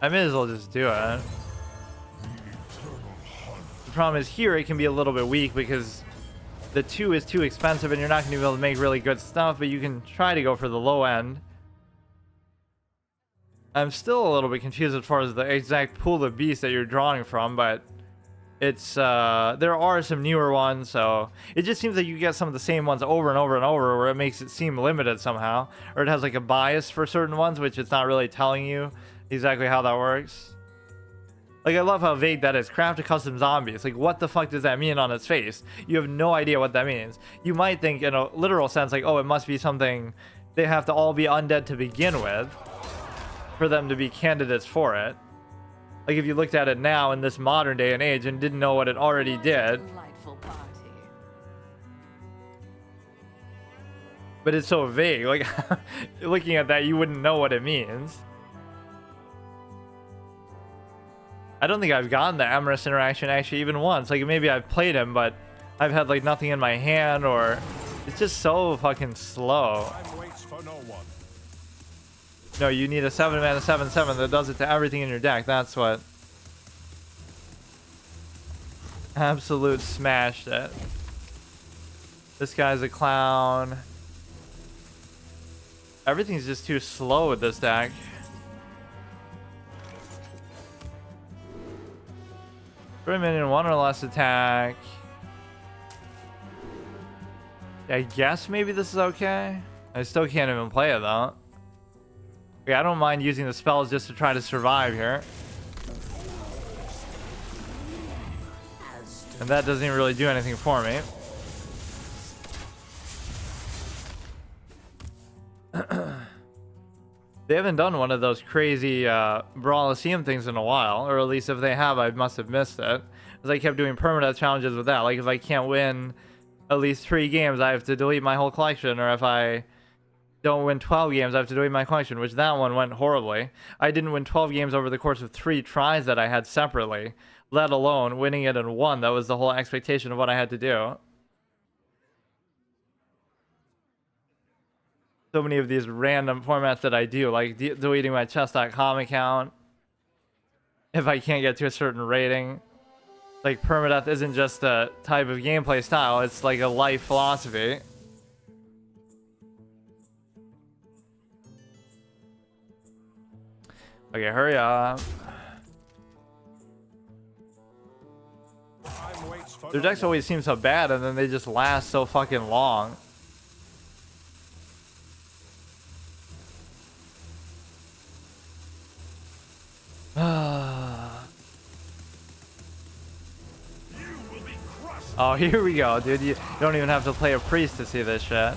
I may as well just do it. The problem is here it can be a little bit weak because the 2 is too expensive and you're not going to be able to make really good stuff, but you can try to go for the low end. I'm still a little bit confused as far as the exact pool of beasts that you're drawing from, but it's there are some newer ones, so it just seems like you get some of the same ones over and over and over, where it makes it seem limited somehow, or it has like a bias for certain ones, which it's not really telling you exactly how that works. Like, I love how vague that is. Craft a custom zombie. It's like, what the fuck does that mean on its face? You have no idea what that means. You might think in a literal sense, like, oh, it must be something, they have to all be undead to begin with for them to be candidates for it. Like, if you looked at it now in this modern day and age and didn't know what it already did. But it's so vague. Like, looking at that, you wouldn't know what it means. I don't think I've gotten the Emerus interaction actually even once. Like, maybe I've played him, but I've had like nothing in my hand, or it's just so fucking slow. Time waits for no one. No, you need a 7-mana 7/7 that does it to everything in your deck. That's what. Absolute smashed it. This guy's a clown. Everything's just too slow with this deck. For a minion, 1 or less attack. I guess maybe this is okay. I still can't even play it though. Okay, I don't mind using the spells just to try to survive here. And that doesn't even really do anything for me. They haven't done one of those crazy Brawlocene things in a while, or at least if they have, I must have missed it. Because I kept doing permadeath challenges with that. Like, if I can't win at least 3 games, I have to delete my whole collection, or if I don't win 12 games, I have to delete my collection, which that one went horribly. I didn't win 12 games over the course of 3 tries that I had separately, let alone winning it in 1. That was the whole expectation of what I had to do. So many of these random formats that I do, like deleting my chess.com account if I can't get to a certain rating. Like, permadeath isn't just a type of gameplay style, it's like a life philosophy. Okay, hurry up. Time waits for Their decks always seem so bad, and then they just last so fucking long. Oh, here we go, dude. You don't even have to play a priest to see this shit.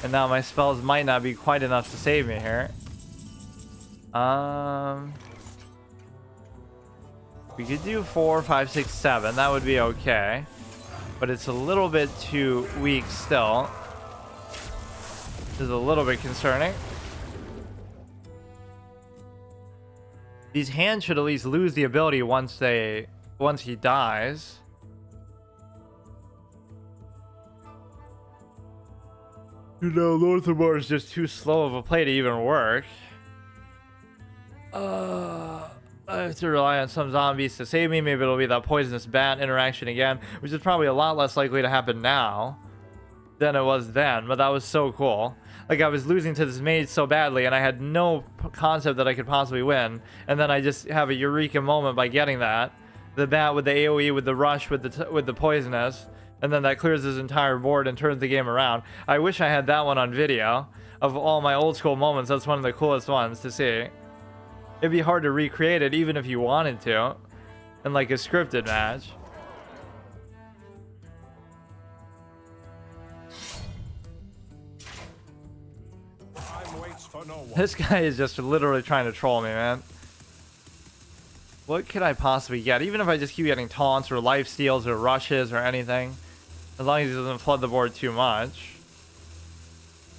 And now my spells might not be quite enough to save me here. We could do 4, 5, 6, 7. That would be okay. But it's a little bit too weak still. This is a little bit concerning. These hands should at least lose the ability once he dies. You know, Lothar is just too slow of a play to even work. I have to rely on some zombies to save me. Maybe it'll be that poisonous bat interaction again, which is probably a lot less likely to happen now than it was then, but that was so cool. Like, I was losing to this mage so badly, and I had no concept that I could possibly win, and then I just have a eureka moment by getting that. The bat with the AoE, with the rush, with the poisonous, and then that clears his entire board and turns the game around. I wish I had that one on video. Of all my old school moments, that's one of the coolest ones to see. It'd be hard to recreate it even if you wanted to, in like a scripted match. This guy is just literally trying to troll me, man. What could I possibly get? Even if I just keep getting taunts or life steals or rushes or anything. As long as he doesn't flood the board too much.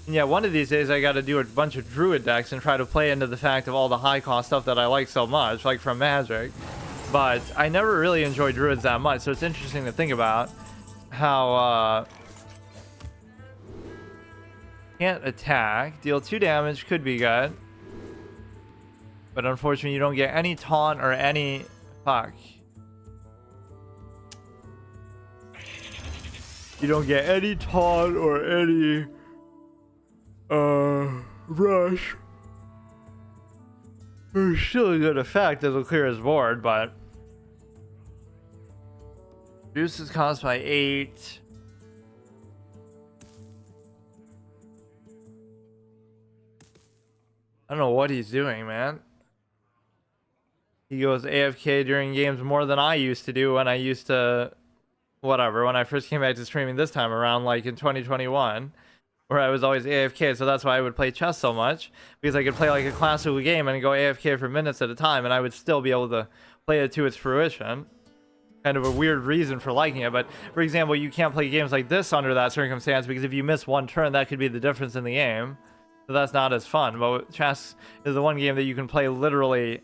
And yeah, one of these days I gotta do a bunch of druid decks and try to play into the fact of all the high cost stuff that I like so much, like from Magic. But I never really enjoyed druids that much, so it's interesting to think about how can't attack, deal 2 damage, could be good. But unfortunately you don't get any taunt or any fuck. You don't get any taunt or any rush. There's still a good effect that'll clear his board, but reduce is cost by 8. I don't know what he's doing, man. He goes AFK during games more than I used to do when I used to, whatever, when I first came back to streaming this time around, like in 2021, where I was always AFK. So that's why I would play chess so much, because I could play like a classical game and go AFK for minutes at a time, and I would still be able to play it to its fruition. Kind of a weird reason for liking it. But for example, you can't play games like this under that circumstance, because if you miss one turn, that could be the difference in the game. So that's not as fun. But chess is the one game that you can play literally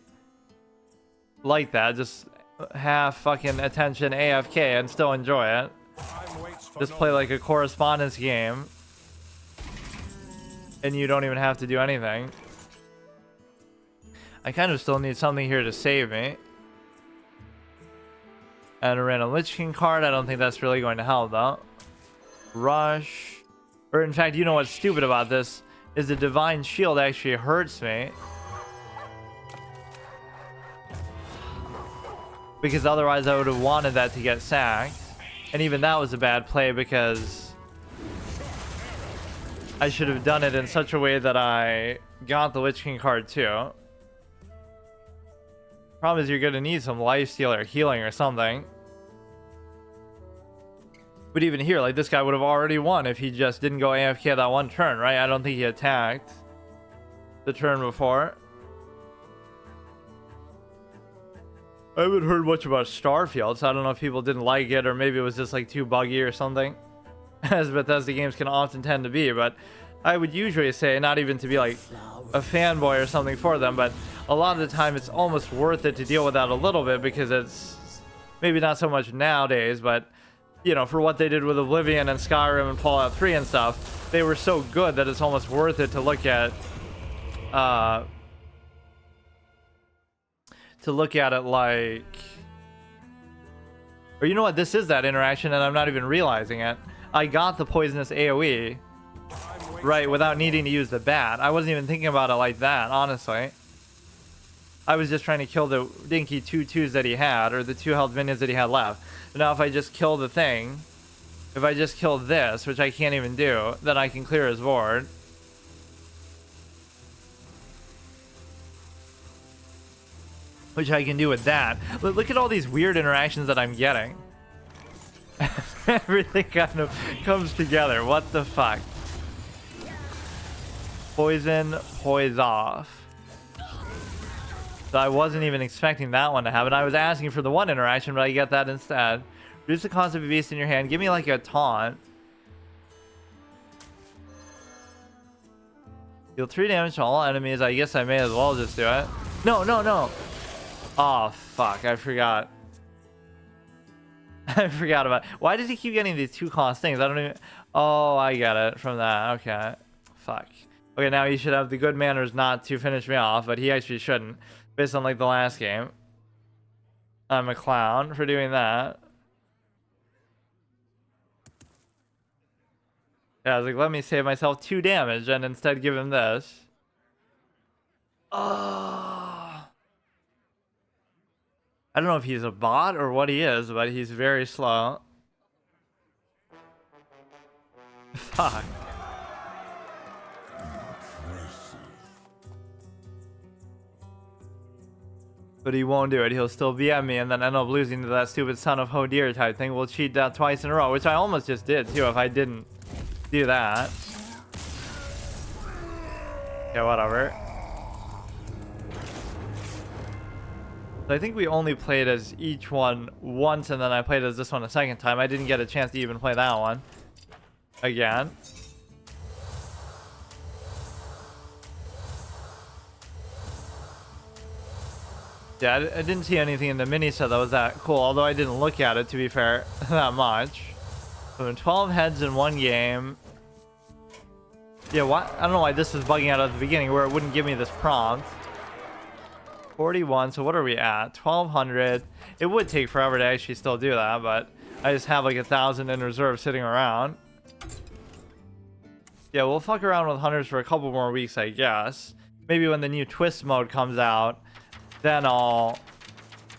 like that, just half fucking attention AFK and still enjoy it. Just play like a correspondence game and you don't even have to do anything. I kind of still need something here to save me. And a random Lich King card. I don't think that's really going to help though. Rush. Or in fact, you know what's stupid about this is the Divine Shield actually hurts me. Because otherwise I would have wanted that to get sacked. And even that was a bad play because I should have done it in such a way that I got the Lich King card too. Problem is you're going to need some lifesteal or healing or something. But even here, like, this guy would have already won if he just didn't go AFK that one turn, right? I don't think he attacked the turn before. I haven't heard much about Starfield, so I don't know if people didn't like it or maybe it was just like too buggy or something, as Bethesda games can often tend to be. But I would usually say, not even to be like a fanboy or something for them, but a lot of the time it's almost worth it to deal with that a little bit, because it's maybe not so much nowadays, but you know, for what they did with Oblivion and Skyrim and Fallout 3 and stuff, they were so good that it's almost worth it to look at it like, or you know what, this is that interaction and I'm not even realizing it. I got the poisonous AoE right without needing to use the bat. I wasn't even thinking about it like that, honestly. I was just trying to kill the dinky 2/2s that he had, or the 2 health minions that he had left. But now if I just kill the thing, if I just kill this, which I can't even do, then I can clear his board. Which I can do with that. Look at all these weird interactions that I'm getting. Everything kind of comes together. What the fuck? Poison, poise off. So I wasn't even expecting that one to happen. I was asking for the one interaction, but I get that instead. Reduce the cost of a beast in your hand. Give me like a taunt. Deal 3 damage to all enemies. I guess I may as well just do it. No, no, no. Oh, fuck. I forgot. I forgot about it. Why does he keep getting these 2 cost things? I don't even... Oh, I get it from that. Okay. Fuck. Okay, now he should have the good manners not to finish me off, but he actually shouldn't. Based on, like, the last game. I'm a clown for doing that. Yeah, I was like, let me save myself 2 damage and instead give him this. Oh... I don't know if he's a bot or what he is, but he's very slow. Fuck. But he won't do it. He'll still BM me and then end up losing to that stupid son of Hodir type thing. We'll cheat that twice in a row, which I almost just did too if I didn't do that. Yeah, whatever. So I think we only played as each one once, and then I played as this one a second time. I didn't get a chance to even play that one again. Yeah, I didn't see anything in the mini set that was that cool, although I didn't look at it, to be fair, that much. So 12 heads in one game. Yeah, what? I don't know why this is bugging out at the beginning where it wouldn't give me this prompt. 41, so what are we at? 1200. It would take forever to actually still do that, but I just have like 1,000 in reserve sitting around. Yeah, we'll fuck around with hunters for a couple more weeks, I guess. Maybe when the new twist mode comes out, then I'll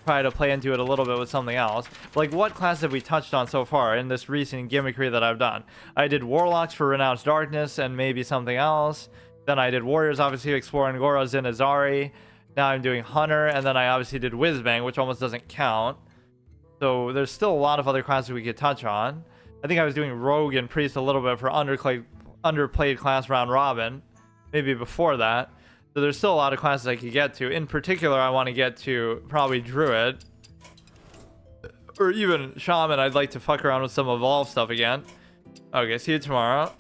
try to play into it a little bit with something else. Like, what class have we touched on so far in this recent gimmickry that I've done? I did Warlocks for Renounced Darkness and maybe something else. Then I did Warriors, obviously, exploring Goros and Azari. Now I'm doing Hunter, and then I obviously did Whizbang, which almost doesn't count. So there's still a lot of other classes we could touch on. I think I was doing Rogue and Priest a little bit for underplayed class round robin. Maybe before that. So there's still a lot of classes I could get to. In particular, I want to get to probably Druid. Or even Shaman. I'd like to fuck around with some Evolve stuff again. Okay, see you tomorrow.